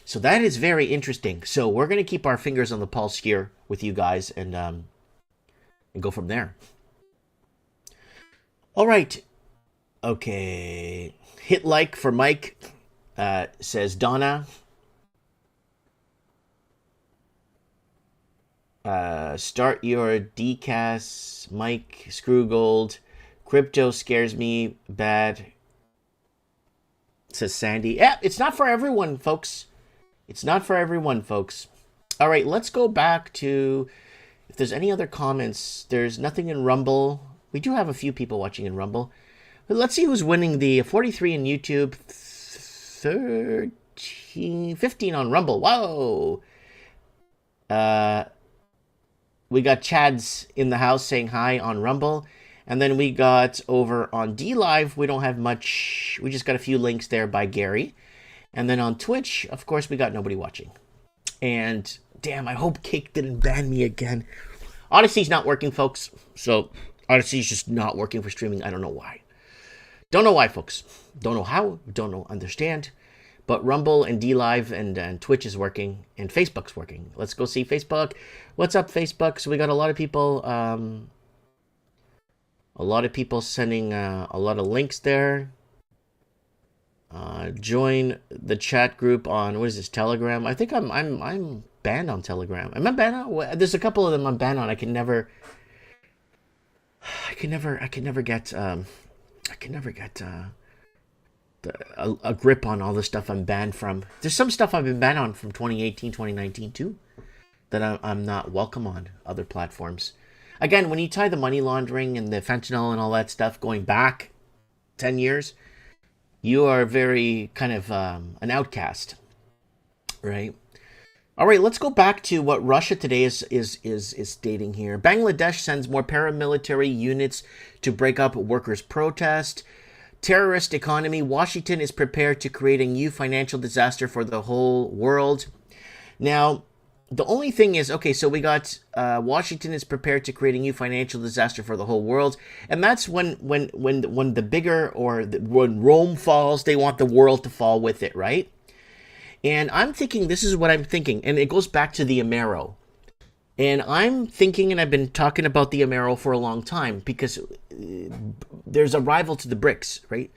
So that is very interesting. So we're going to keep our fingers on the pulse here with you guys and go from there. All right. Okay. Hit like for Mike, says Donna. Start your decas, Mike, Screwgold. Crypto scares me bad, says Sandy. Yeah, it's not for everyone, folks. It's not for everyone, folks. All right, let's go back to, if there's any other comments. There's nothing in Rumble. We do have a few people watching in Rumble. But let's see who's winning the 43 in YouTube, 15 on Rumble. Whoa. We got Chad's in the house saying hi on Rumble. And then we got over on DLive, we don't have much. We just got a few links there by Gary. And then on Twitch, of course, we got nobody watching. And damn, I hope Cake didn't ban me again. Odyssey's not working, folks. So Odyssey's just not working for streaming. I don't know why. Don't know why, folks. Don't know how. Don't understand. But Rumble and DLive and Twitch is working. And Facebook's working. Let's go see Facebook. What's up, Facebook? So we got a lot of people. Sending a lot of links there. Join the chat group on, what is this, Telegram? I think I'm banned on Telegram. Am I banned on? There's a couple of them I'm banned on. I can never get a grip on all the stuff I'm banned from. There's some stuff I've been banned on from 2018, 2019 too. that I'm not welcome on other platforms. Again, when you tie the money laundering and the fentanyl and all that stuff going back 10 years, you are very kind of an outcast, right? All right, let's go back to what Russia today is stating here. Bangladesh sends more paramilitary units to break up workers' protest. Terrorist economy. Washington is prepared to create a new financial disaster for the whole world. Now, the only thing is, okay, so we got Washington is prepared to create a new financial disaster for the whole world, and that's when the bigger when Rome falls, they want the world to fall with it, right? And I'm thinking, this is what I'm thinking, and it goes back to the Amero. And I'm thinking, and I've been talking about the Amero for a long time, because there's a rival to the BRICS, right?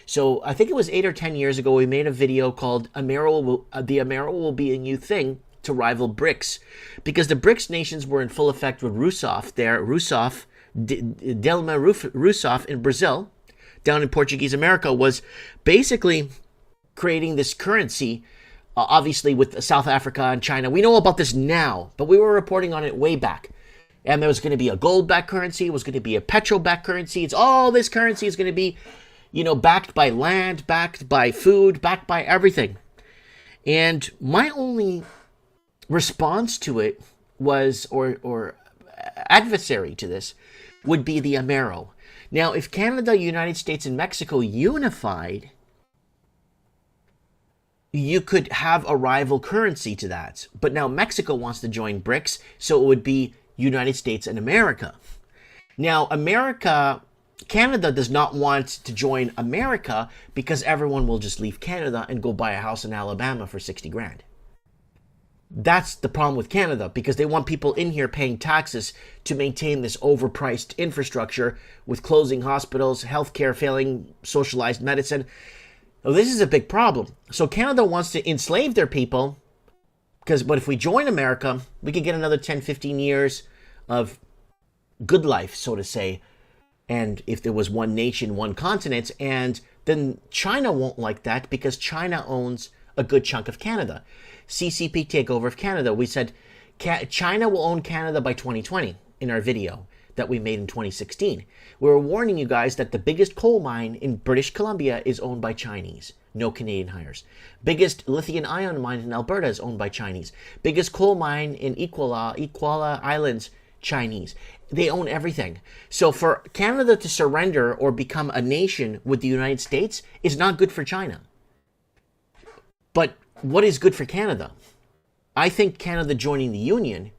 So I think it was 8 or 10 years ago, we made a video called the Amero will be a new thing to rival BRICS, because the BRICS nations were in full effect with Rousseff there, Dilma Rousseff in Brazil, down in Portuguese America, was basically creating this currency, obviously with South Africa and China. We know about this now, but we were reporting on it way back. And there was going to be a gold-backed currency, it was going to be a petrol-backed currency. It's all this currency is going to be, backed by land, backed by food, backed by everything. And my only response to it was, or adversary to this, would be the Amero. Now, if Canada, United States, and Mexico unified, you could have a rival currency to that. But now Mexico wants to join BRICS, so it would be United States and America. Now, Canada does not want to join America because everyone will just leave Canada and go buy a house in Alabama for 60 grand. That's the problem with Canada, because they want people in here paying taxes to maintain this overpriced infrastructure with closing hospitals, healthcare failing, socialized medicine. Well, this is a big problem. So Canada wants to enslave their people, but if we join America, we could get another 10, 15 years of good life, so to say. And if there was one nation, one continent, and then China won't like that because China owns a good chunk of Canada. CCP takeover of Canada. We said China will own Canada by 2020 in our video that we made in 2016. We were warning you guys that the biggest coal mine in British Columbia is owned by Chinese. No Canadian hires. Biggest lithium ion mine in Alberta is owned by Chinese. Biggest coal mine in Equala Islands, Chinese. They own everything. So for Canada to surrender or become a nation with the United States is not good for China. But what is good for Canada? I think Canada joining the Union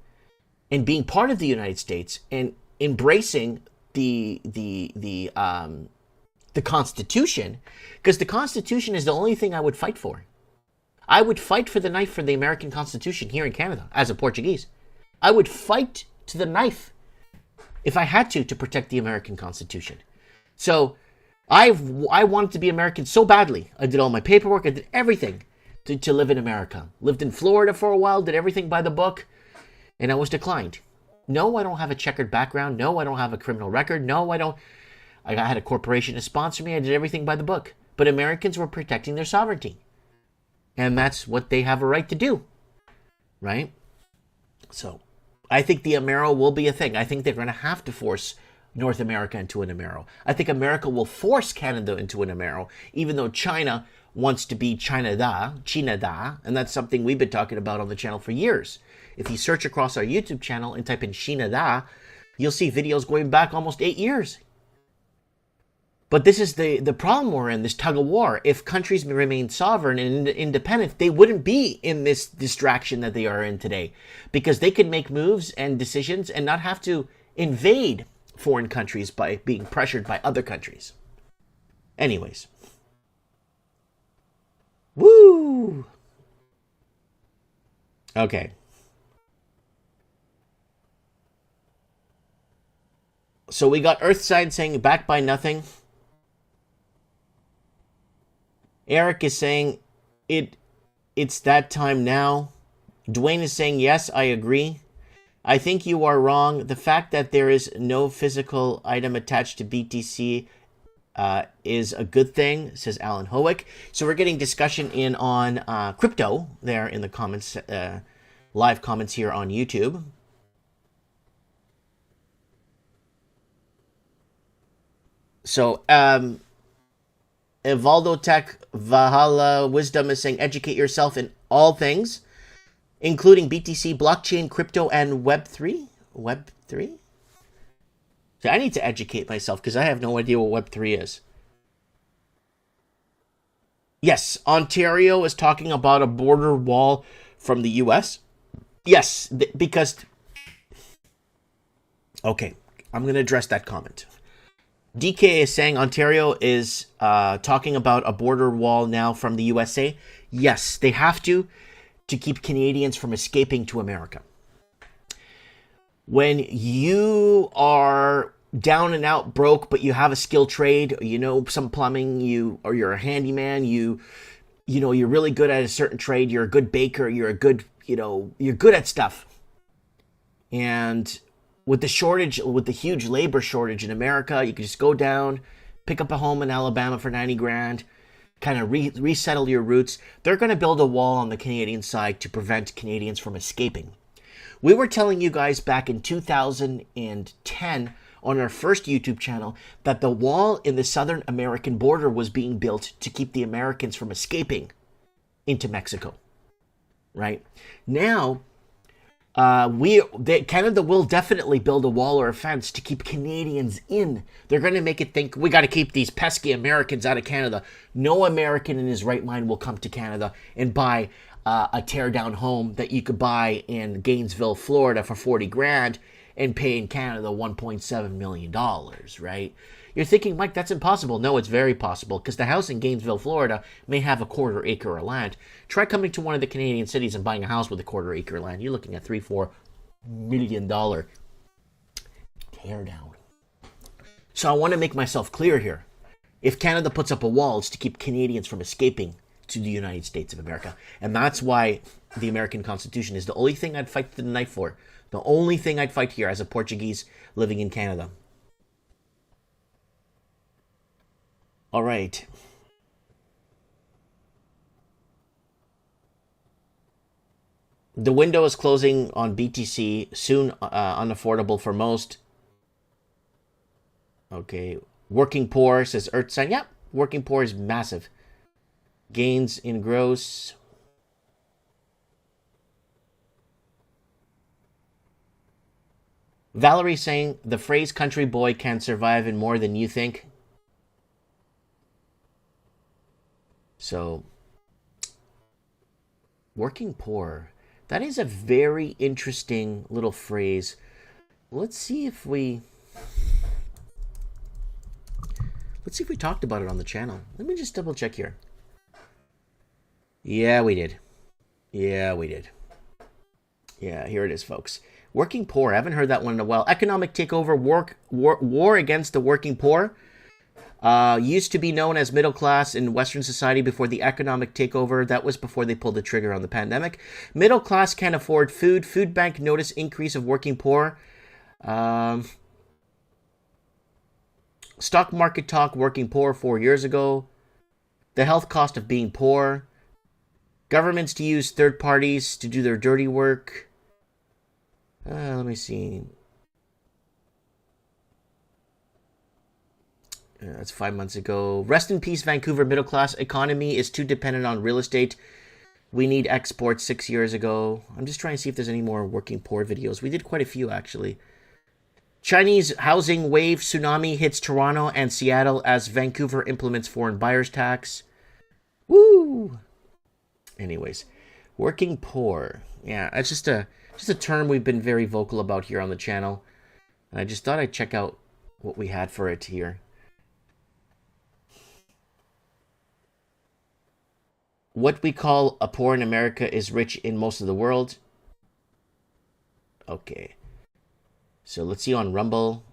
and being part of the United States and embracing the Constitution, because the Constitution is the only thing I would fight for. I would fight for the knife for the American Constitution here in Canada as a Portuguese. I would fight to the knife if I had to protect the American Constitution. So I wanted to be American so badly. I did all my paperwork. I did everything to live in America. Lived in Florida for a while, did everything by the book, and I was declined. No, I don't have a checkered background. No, I don't have a criminal record. No, I don't. I had a corporation to sponsor me. I did everything by the book. But Americans were protecting their sovereignty. And that's what they have a right to do. Right? So, I think the Amero will be a thing. I think they're going to have to force North America into an Amero. I think America will force Canada into an Amero, even though China wants to be China da, and that's something we've been talking about on the channel for years. If you search across our YouTube channel and type in China da, you'll see videos going back almost 8 years. But this is the problem we're in, this tug of war. If countries remain sovereign and independent, they wouldn't be in this distraction that they are in today, because they could make moves and decisions and not have to invade foreign countries by being pressured by other countries. Anyways. Woo! Okay. So we got Earthside saying backed by nothing. Eric is saying it's that time now. Dwayne is saying yes, I agree. I think you are wrong. The fact that there is no physical item attached to BTC is a good thing, says Alan Howick. So we're getting discussion in on crypto there in the comments live comments here on YouTube. So, Evaldo Tech Valhalla Wisdom is saying, educate yourself in all things, including BTC, blockchain, crypto, and Web3. Web3? So I need to educate myself because I have no idea what Web3 is. Yes, Ontario is talking about a border wall from the U.S. Yes, because... Okay, I'm going to address that comment. DK is saying Ontario is talking about a border wall now from the USA. Yes, they have to keep Canadians from escaping to America. When you are down and out broke, but you have a skilled trade, you know, some plumbing, or you're a handyman, you know, you're really good at a certain trade, you're a good baker, you're a good, you're good at stuff. And with the huge labor shortage in America, you can just go down, pick up a home in Alabama for 90 grand, kind of resettle your roots. They're going to build a wall on the Canadian side to prevent Canadians from escaping. We were telling you guys back in 2010 on our first YouTube channel that the wall in the southern American border was being built to keep the Americans from escaping into Mexico. Right? Now, Canada will definitely build a wall or a fence to keep Canadians in. They're going to make it think we got to keep these pesky Americans out of Canada. No American in his right mind will come to Canada and buy a tear-down home that you could buy in Gainesville, Florida for 40 grand and pay in Canada $1.7 million, right? You're thinking, Mike, that's impossible. No, it's very possible because the house in Gainesville, Florida may have a quarter acre of land. Try coming to one of the Canadian cities and buying a house with a quarter acre of land. You're looking at $3-4 million teardown. So I want to make myself clear here. If Canada puts up a wall, it's to keep Canadians from escaping to the United States of America. And that's why the American Constitution is the only thing I'd fight the knife for. The only thing I'd fight here as a Portuguese living in Canada. All right. The window is closing on BTC. Soon unaffordable for most. Okay. Working poor, says Earthsign. Yep. Working poor is massive. Gains in gross. Valerie saying the phrase country boy can survive in more than you think. So, working poor. That is a very interesting little phrase. Let's see if we talked about it on the channel. Let me just double check here. Yeah, we did. Yeah, here it is, folks. Working poor. I haven't heard that one in a while. Economic takeover, war against the working poor. Used to be known as middle class in Western society before the economic takeover. That was before they pulled the trigger on the pandemic. Middle class can't afford food. Food bank notice increase of working poor. Stock market talk, working poor 4 years ago. The health cost of being poor. Governments to use third parties to do their dirty work. Let me see. That's 5 months ago. Rest in peace, Vancouver middle class economy is too dependent on real estate. We need exports 6 years ago. I'm just trying to see if there's any more working poor videos. We did quite a few, actually. Chinese housing wave tsunami hits Toronto and Seattle as Vancouver implements foreign buyers tax. Woo! Anyways, working poor. Yeah, it's just a term we've been very vocal about here on the channel. And I just thought I'd check out what we had for it here. What we call a poor in America is rich in most of the world. Okay. So let's see on Rumble.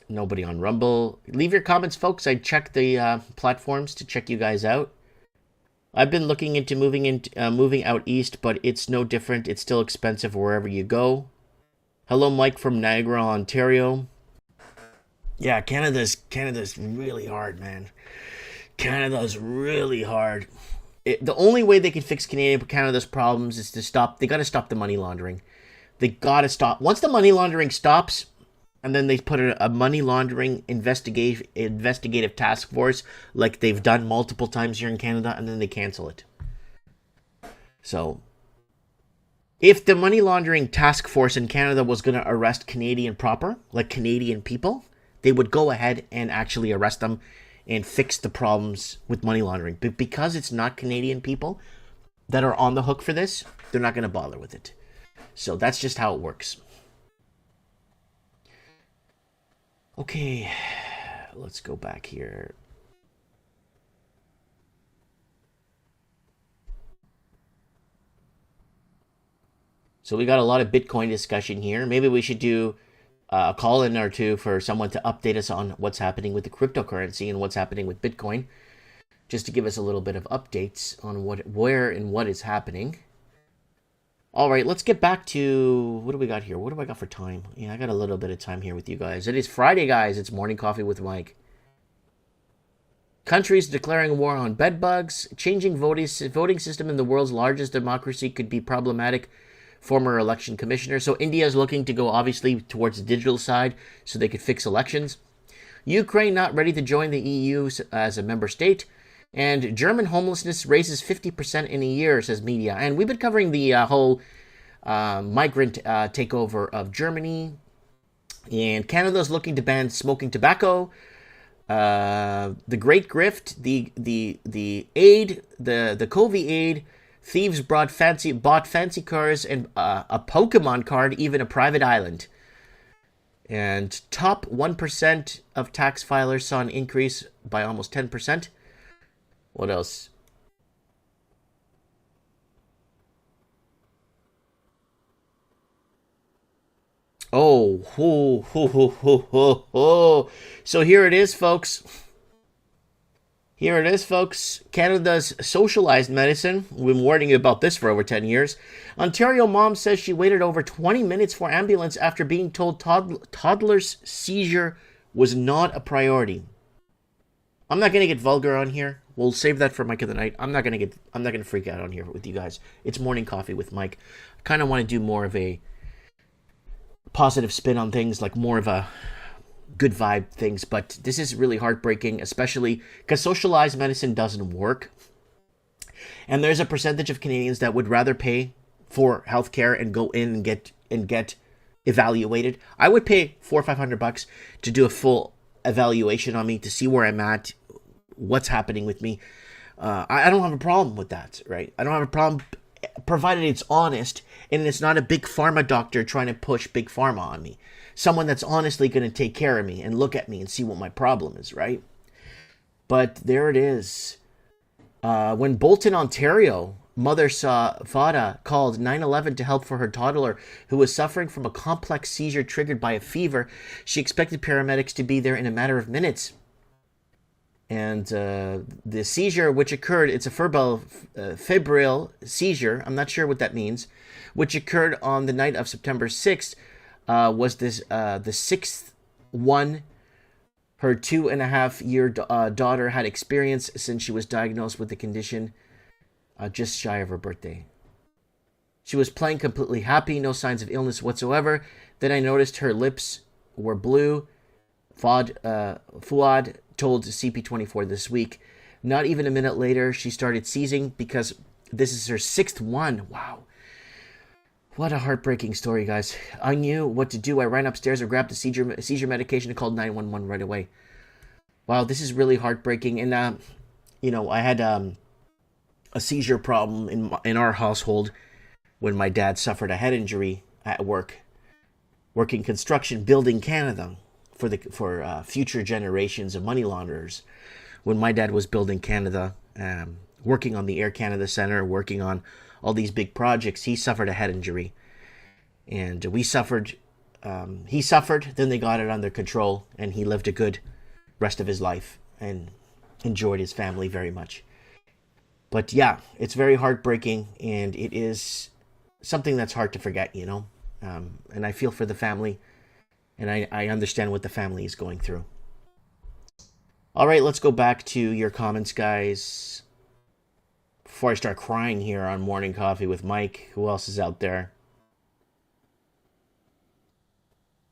Nobody on Rumble. Leave your comments, folks. I check the platforms to check you guys out. I've been looking into moving out east, but it's no different. It's still expensive wherever you go. Hello, Mike from Niagara, Ontario. Yeah, Canada's really hard, man. Canada's really hard. the only way they can fix Canada's problems is to stop. They got to stop the money laundering. They got to stop. Once the money laundering stops, and then they put a money laundering investigative task force like they've done multiple times here in Canada, and then they cancel it. So, if the money laundering task force in Canada was going to arrest Canadian proper, like Canadian people, they would go ahead and actually arrest them and fix the problems with money laundering. But because it's not Canadian people that are on the hook for this, they're not going to bother with it. So that's just how it works. Okay, let's go back here. So we got a lot of Bitcoin discussion here. Maybe we should do a call-in or two for someone to update us on what's happening with the cryptocurrency and what's happening with Bitcoin, just to give us a little bit of updates on where and what is happening. All right, let's get back to, what do we got here? What do I got for time? Yeah, I got a little bit of time here with you guys. It is Friday, guys. It's Morning Coffee with Mike. Countries declaring war on bedbugs. Changing voting system in the world's largest democracy could be problematic. Former election commissioner. So India is looking to go, obviously, towards the digital side so they could fix elections. Ukraine not ready to join the EU as a member state. And German homelessness raises 50% in a year, says media. And we've been covering the whole migrant takeover of Germany. And Canada's looking to ban smoking tobacco. The Great Grift, the aid, the COVID aid. Thieves bought fancy cars and a Pokemon card, even a private island. And top 1% of tax filers saw an increase by almost 10%. What else? Oh, ho, ho, ho, ho, ho, ho. So here it is, folks. Here it is, folks. Canada's socialized medicine. We've been warning you about this for over 10 years. Ontario mom says she waited over 20 minutes for ambulance after being told toddler's seizure was not a priority. I'm not going to get vulgar on here. We'll save that for Mike of the Night. I'm not going to freak out on here with you guys. It's Morning Coffee with Mike. I kind of want to do more of a positive spin on things, like more of a good vibe things, but this is really heartbreaking, especially because socialized medicine doesn't work. And there's a percentage of Canadians that would rather pay for healthcare and go in and get evaluated. I would pay $400 or $500 to do a full evaluation on me to see where I'm at, what's happening with me. I don't have a problem with that, right? I don't have a problem, provided it's honest and it's not a big pharma doctor trying to push big pharma on me. Someone that's honestly going to take care of me and look at me and see what my problem is, right? But there it is. When Bolton, Ontario, mother Fada called 911 to help for her toddler who was suffering from a complex seizure triggered by a fever. She expected paramedics to be there in a matter of minutes. And the seizure, which occurred, it's a febrile seizure, I'm not sure what that means, which occurred on the night of September 6th, was the sixth one her 2.5-year daughter had experienced since she was diagnosed with the condition just shy of her birthday. She was playing completely happy, no signs of illness whatsoever. Then I noticed her lips were blue. Fuad told CP24 this week. Not even a minute later, she started seizing because this is her sixth one. Wow. What a heartbreaking story, guys. I knew what to do. I ran upstairs and grabbed the seizure medication and called 911 right away. Wow, this is really heartbreaking. And, I had a seizure problem in our household when my dad suffered a head injury at work, working construction, building Canada for future generations of money launderers. When my dad was building Canada, working on the Air Canada Centre, working on all these big projects, he suffered a head injury. And we suffered, he suffered, then they got it under control, and he lived a good rest of his life and enjoyed his family very much. But yeah, it's very heartbreaking, and it is something that's hard to forget, and I feel for the family, and I understand what the family is going through. All right, let's go back to your comments, guys. before I start crying here on Morning Coffee with Mike. Who else is out there?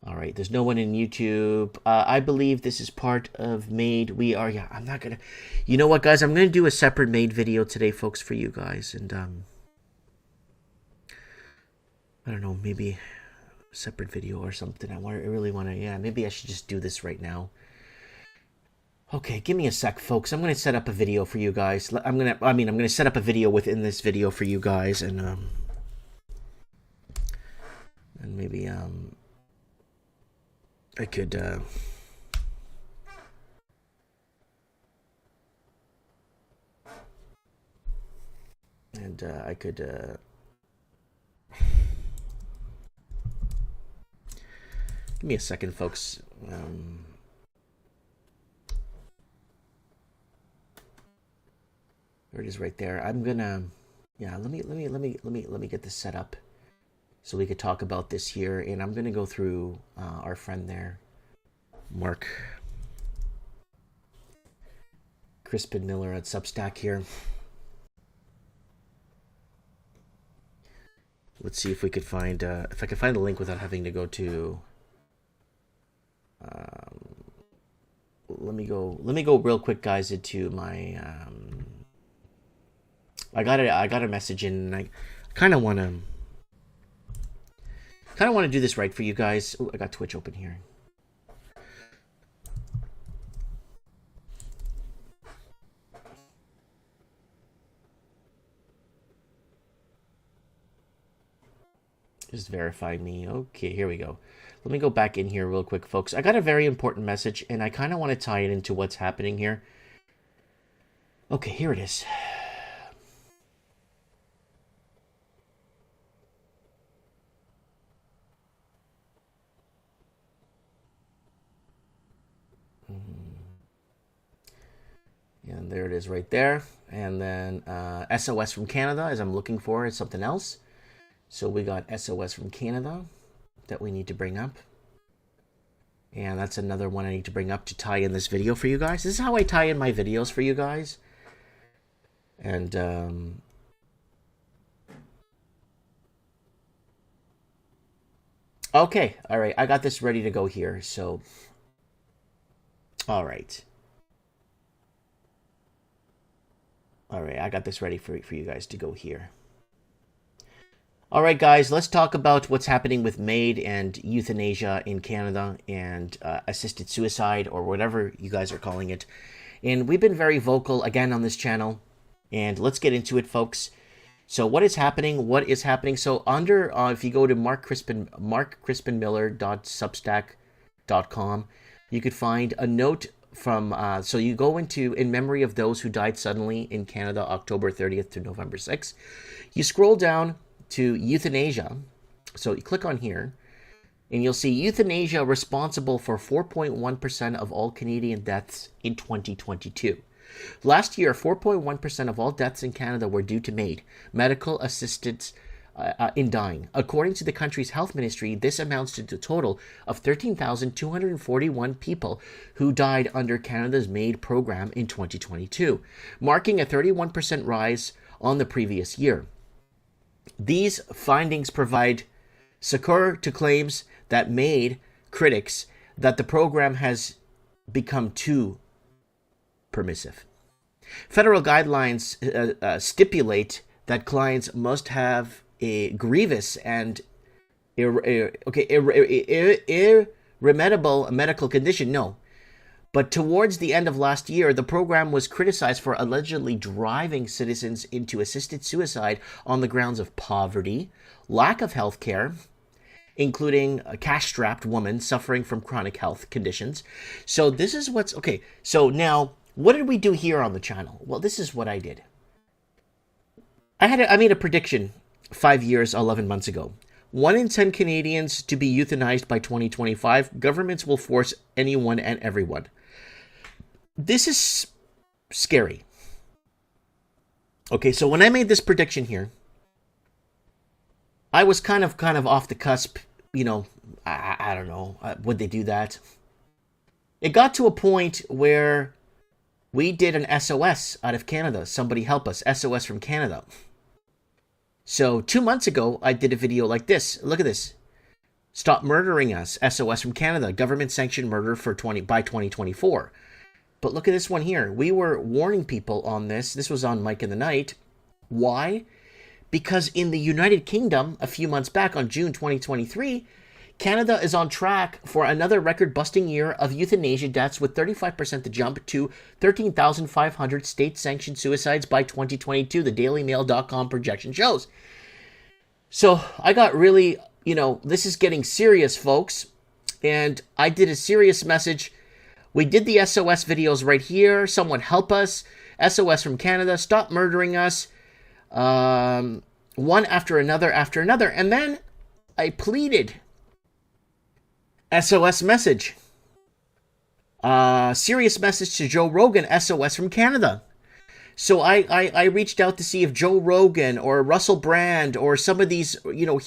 All right, there's no one in YouTube. I believe this is part of Made. We are, yeah, I'm not going to... You know what, guys? I'm going to do a separate Made video today, folks, for you guys. And, I don't know, maybe a separate video or something. I really want to, yeah, maybe I should just do this right now. Okay, give me a sec, folks. I'm going to set up a video for you guys. I'm going to set up a video within this video for you guys. And maybe, I could, give me a second, folks. There it is right there. I'm gonna, yeah, let me get this set up so we could talk about this here. And I'm gonna go through our friend there, Mark Crispin Miller at Substack here. Let's see if we could find, if I can find the link without having to go to, let me go real quick, guys, into my, I got a message in, and I kind of want to do this right for you guys. Ooh, I got Twitch open here. Just verify me. Okay, here we go. Let me go back in here real quick, folks. I got a very important message, and I kind of want to tie it into what's happening here. Okay, here it is. And there it is right there. And then SOS from Canada, as I'm looking for, is something else. So we got SOS from Canada that we need to bring up. And that's another one I need to bring up to tie in this video for you guys. This is how I tie in my videos for you guys. And okay, all right, I got this ready to go here. So, all right. All right, I got this ready for you guys to go here. All right, guys, let's talk about what's happening with MAID and euthanasia in Canada and assisted suicide, or whatever you guys are calling it. And we've been very vocal, again, on this channel. And let's get into it, folks. So what is happening? What is happening? So under, if you go to markcrispinmiller.substack.com, you could find a note from, so you go into in memory of those who died suddenly in Canada, October 30th to November 6th. You scroll down to euthanasia. So you click on here, and you'll see euthanasia responsible for 4.1% of all Canadian deaths in 2022. Last year, 4.1% of all deaths in Canada were due to MAID, medical assistance in dying. According to the country's health ministry, this amounts to a total of 13,241 people who died under Canada's MAID program in 2022, marking a 31% rise on the previous year. These findings provide succor to claims that MAID critics that the program has become too permissive. Federal guidelines stipulate that clients must have a grievous and irremediable medical condition. No. But towards the end of last year, the program was criticized for allegedly driving citizens into assisted suicide on the grounds of poverty, lack of health care, including a cash-strapped woman suffering from chronic health conditions. So this is what's... Okay, so now, what did we do here on the channel? Well, this is what I did. I made a prediction 5 years, 11 months ago. 1 in 10 Canadians to be euthanized by 2025. Governments will force anyone and everyone. This is scary. Okay, so when I made this prediction here, I was kind of off the cusp, you know, I don't know, would they do that? It got to a point where We did an SOS out of Canada. Somebody help us. SOS from Canada. So 2 months ago, I did a video like this. Look at this. Stop murdering us. SOS from Canada. Government-sanctioned murder by 2024. But look at this one here. We were warning people on this. This was on Mike in the Night. Why? Because in the United Kingdom, a few months back on June 2023, Canada is on track for another record-busting year of euthanasia deaths, with 35% to jump to 13,500 state-sanctioned suicides by 2022, the DailyMail.com projection shows. So I got really, this is getting serious, folks. And I did a serious message. We did the SOS videos right here. Someone help us. SOS from Canada. Stop murdering us. One after another. And then I pleaded. SOS message. Serious message to Joe Rogan. SOS from Canada. So I reached out to see if Joe Rogan or Russell Brand or some of these,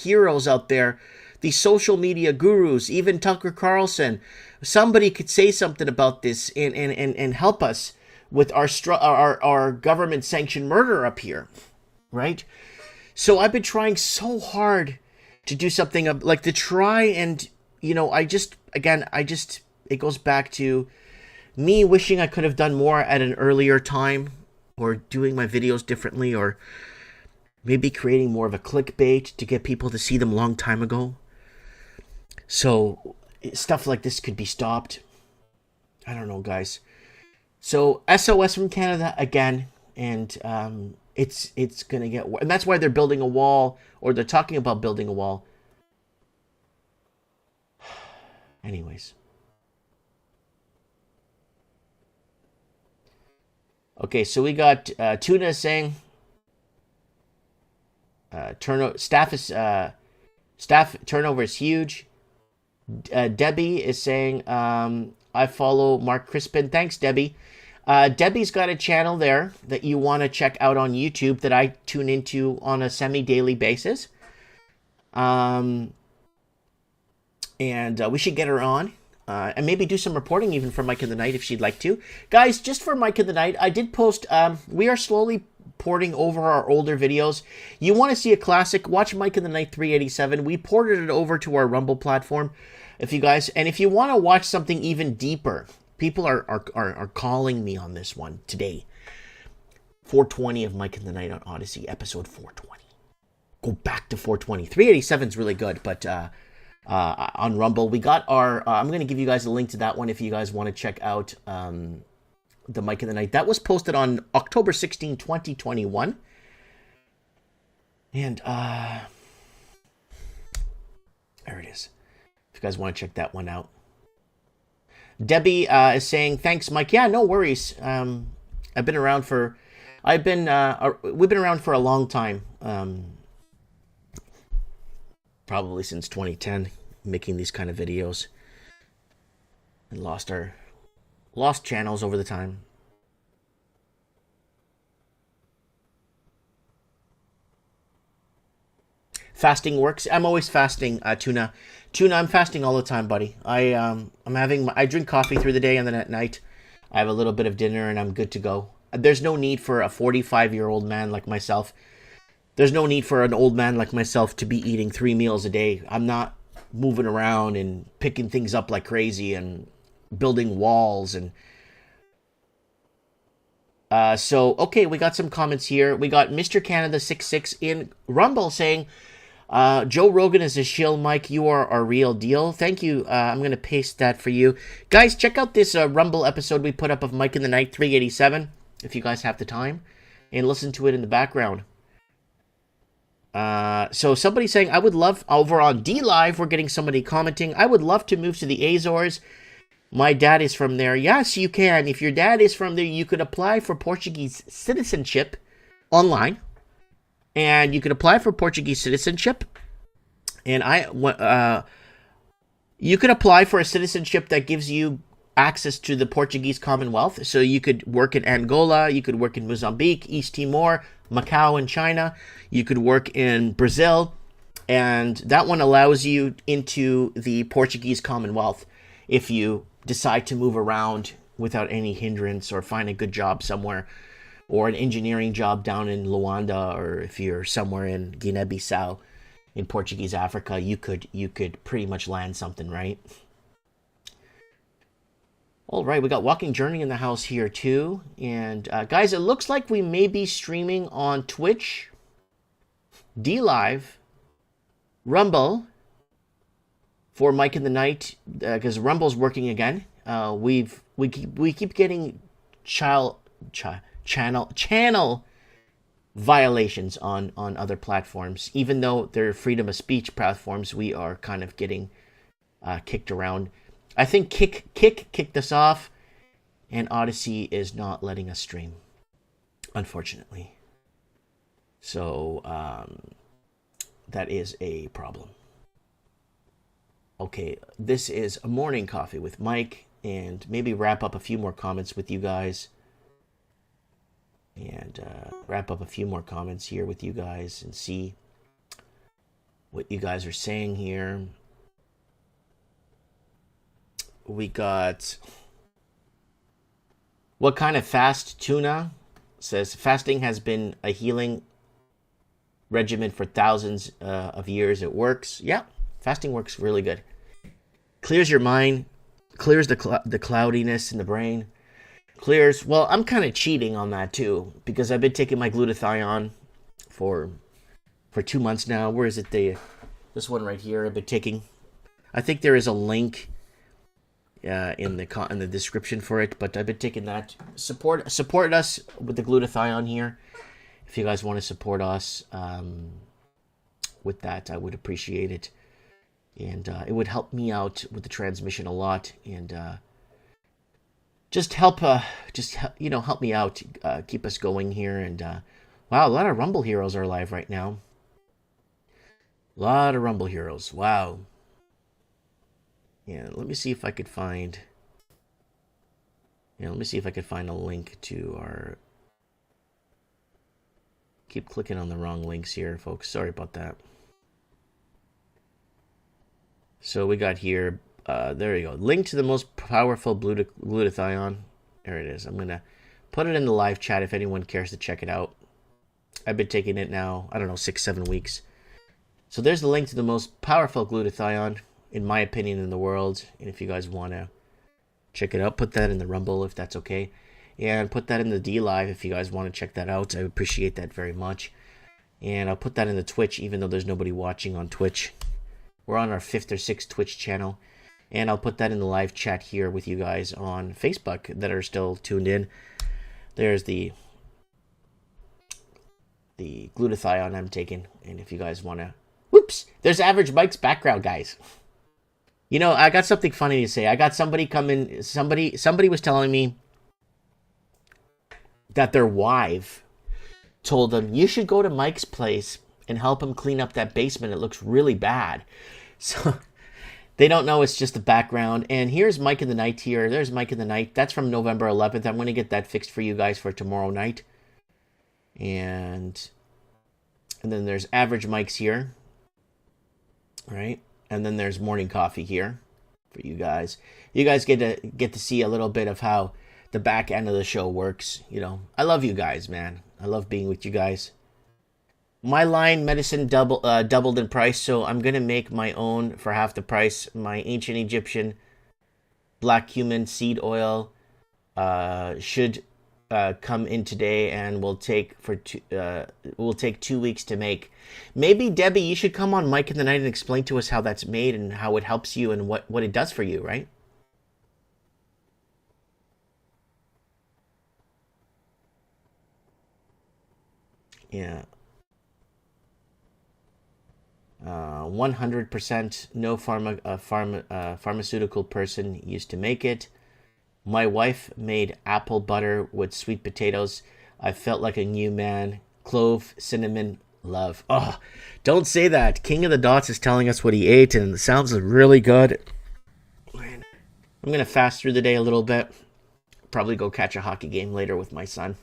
heroes out there, these social media gurus, even Tucker Carlson, somebody could say something about this and help us with our government-sanctioned murder up here, right? So I've been trying so hard to do something like to try and, it goes back to me wishing I could have done more at an earlier time, or doing my videos differently, or maybe creating more of a clickbait to get people to see them a long time ago. So stuff like this could be stopped. I don't know, guys. So SOS from Canada again, and it's gonna get worse. And that's why they're building a wall, or they're talking about building a wall. Anyways. Okay, so we got Tuna saying staff turnover is huge. Debbie is saying I follow Mark Crispin. Thanks, Debbie. Debbie's got a channel there that you want to check out on YouTube that I tune into on a semi-daily basis. And we should get her on. And maybe do some reporting even for Mike in the Night if she'd like to. Guys, just for Mike in the Night, I did post, we are slowly porting over our older videos. You want to see a classic, watch Mike in the Night 387. We ported it over to our Rumble platform. If you want to watch something even deeper, people are calling me on this one today. 420 of Mike in the Night on Odyssey, episode 420. Go back to 420. 387 is really good, but on Rumble, we got our I'm going to give you guys a link to that one if you guys want to check out the Mike in the Night. That was posted on October 16, 2021. And there it is. If you guys want to check that one out. Debbie is saying, thanks, Mike. Yeah, no worries. We've been around for a long time. Probably since 2010, making these kind of videos, and lost channels over the time. Fasting works. I'm always fasting, Tuna. I'm fasting all the time, buddy. I drink coffee through the day, and then at night I have a little bit of dinner and I'm good to go. There's no need for a 45-year-old man like myself. There's no need for an old man like myself to be eating 3 meals a day. I'm not moving around and picking things up like crazy and building walls. And okay, we got some comments here. We got Mr. Canada 66 in Rumble saying, Joe Rogan is a shill, Mike. You are our real deal. Thank you. I'm going to paste that for you. Guys, check out this Rumble episode we put up of Mike in the Night 387, if you guys have the time, and listen to it in the background. So somebody saying, I would love, over on D-Live, we're getting somebody commenting, I would love to move to the Azores. My dad is from there. Yes, you can. If your dad is from there, you could apply for Portuguese citizenship online. And you could apply for Portuguese citizenship. And you could apply for a citizenship that gives you access to the Portuguese Commonwealth. So you could work in Angola, you could work in Mozambique, East Timor, Macau, and China. You could work in Brazil, and that one allows you into the Portuguese Commonwealth if you decide to move around without any hindrance, or find a good job somewhere, or an engineering job down in Luanda, or if you're somewhere in Guinea-Bissau in Portuguese Africa, you could pretty much land something, right? All right, we got Walking Journey in the house here too. And guys, it looks like we may be streaming on Twitch, DLive, Rumble for Mike in the Night, because Rumble's working again. We keep getting channel violations on other platforms, even though they're freedom of speech platforms. We are kind of getting kicked around. I think Kick kicked us off, and Odyssey is not letting us stream, unfortunately. So that is a problem. Okay, this is a morning coffee with Mike, and maybe wrap up a few more comments with you guys. And wrap up a few more comments here with you guys and see what you guys are saying here. We got What Kind of Fast Tuna says, fasting has been a healing regimen for thousands of years. It works. Yeah, fasting works really good. Clears your mind, clears the cloudiness in the brain. Clears, well, I'm kind of cheating on that too, because I've been taking my glutathione for 2 months now. Where is it? This one right here I've been taking. I think there is a link in the description for it, but I've been taking that. Support us with the glutathione here. If you guys want to support us with that, I would appreciate it, and it would help me out with the transmission a lot, and just help help me out, keep us going here. And wow, a lot of Rumble heroes are live right now. A lot of Rumble heroes. Wow. Yeah, let me see if I could find. Yeah, let me see if I could find a link to our. Keep clicking on the wrong links here, folks. Sorry about that. So we got here. There you go. Link to the most powerful glutathione. There it is. I'm gonna put it in the live chat if anyone cares to check it out. I've been taking it now, I don't know, 6-7 weeks. So there's the link to the most powerful glutathione, in my opinion, in the world. And if you guys want to check it out, put that in the Rumble if that's okay. And put that in the DLive if you guys want to check that out. I appreciate that very much. And I'll put that in the Twitch, even though there's nobody watching on Twitch. We're on our 5th or 6th Twitch channel. And I'll put that in the live chat here with you guys on Facebook that are still tuned in. There's the glutathione I'm taking. And if you guys want to... Whoops! There's Average Mike's background, guys. You know, I got something funny to say. I got somebody come in. Somebody was telling me that their wife told them, you should go to Mike's place and help him clean up that basement. It looks really bad. So they don't know it's just the background. And here's Mike in the Night here. There's Mike in the Night. That's from November 11th. I'm going to get that fixed for you guys for tomorrow night. And then there's Average Mike's here. Right? And then there's Morning Coffee here for you guys. You guys get to see a little bit of how the back end of the show works. You know, I love you guys, man. I love being with you guys. My line medicine doubled in price, so I'm gonna make my own for half the price. My ancient Egyptian black cumin seed oil should come in today, and will take 2 weeks to make. Maybe Debbie, you should come on Mike in the Night and explain to us how that's made and how it helps you and what it does for you, right? Yeah. 100% no pharmaceutical person used to make it. My wife made apple butter with sweet potatoes. I felt like a new man. Clove, cinnamon, love. Oh, don't say that. King of the Dots is telling us what he ate, and it sounds really good. I'm going to fast through the day a little bit. Probably go catch a hockey game later with my son.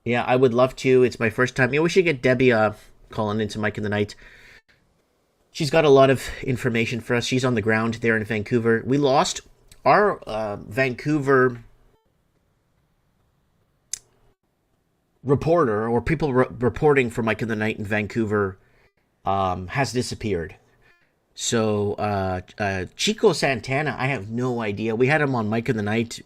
Yeah, I would love to. It's my first time. Yeah, we should get Debbie calling into Mike in the Night. She's got a lot of information for us. She's on the ground there in Vancouver. We lost our Vancouver reporter, or people reporting for Mike in the Night in Vancouver, has disappeared. So Chico Santana, I have no idea. We had him on Mike in the Night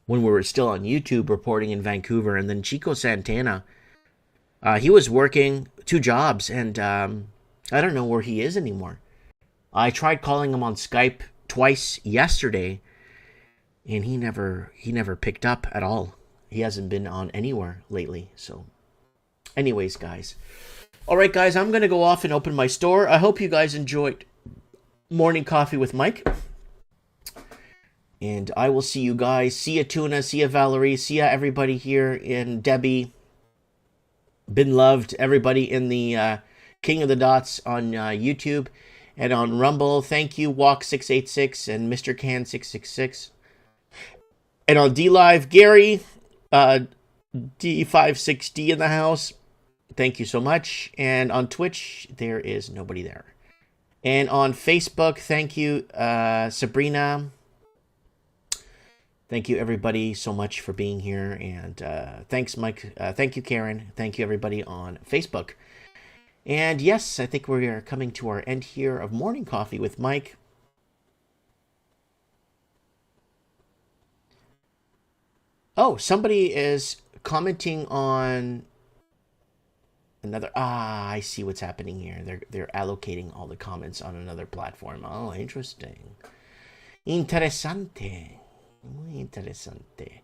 when we were still on YouTube reporting in Vancouver, and then Chico Santana, he was working 2 jobs, and I don't know where he is anymore. I tried calling him on Skype twice yesterday, and he never picked up at all. He hasn't been on anywhere lately. So anyways, guys. All right, guys, I'm going to go off and open my store. I hope you guys enjoyed Morning Coffee with Mike. And I will see you guys. See ya, Tuna. See ya, Valerie. See ya, everybody here in Debbie. Been loved. Everybody in the King of the Dots on YouTube and on Rumble. Thank you, Walk686 and Mr. Can666. And on DLive, Gary, D56D in the house. Thank you so much. And on Twitch, there is nobody there. And on Facebook, thank you, Sabrina. Thank you, everybody, so much for being here. And thanks, Mike. Thank you, Karen. Thank you, everybody on Facebook. And yes, I think we are coming to our end here of Morning Coffee with Mike. Oh, somebody is commenting on another. I see what's happening here. They're allocating all the comments on another platform. Oh, interesting. Interesante. Muy interesante.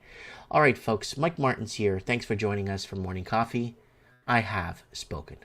All right, folks. Mike Martins here. Thanks for joining us for Morning Coffee. I have spoken.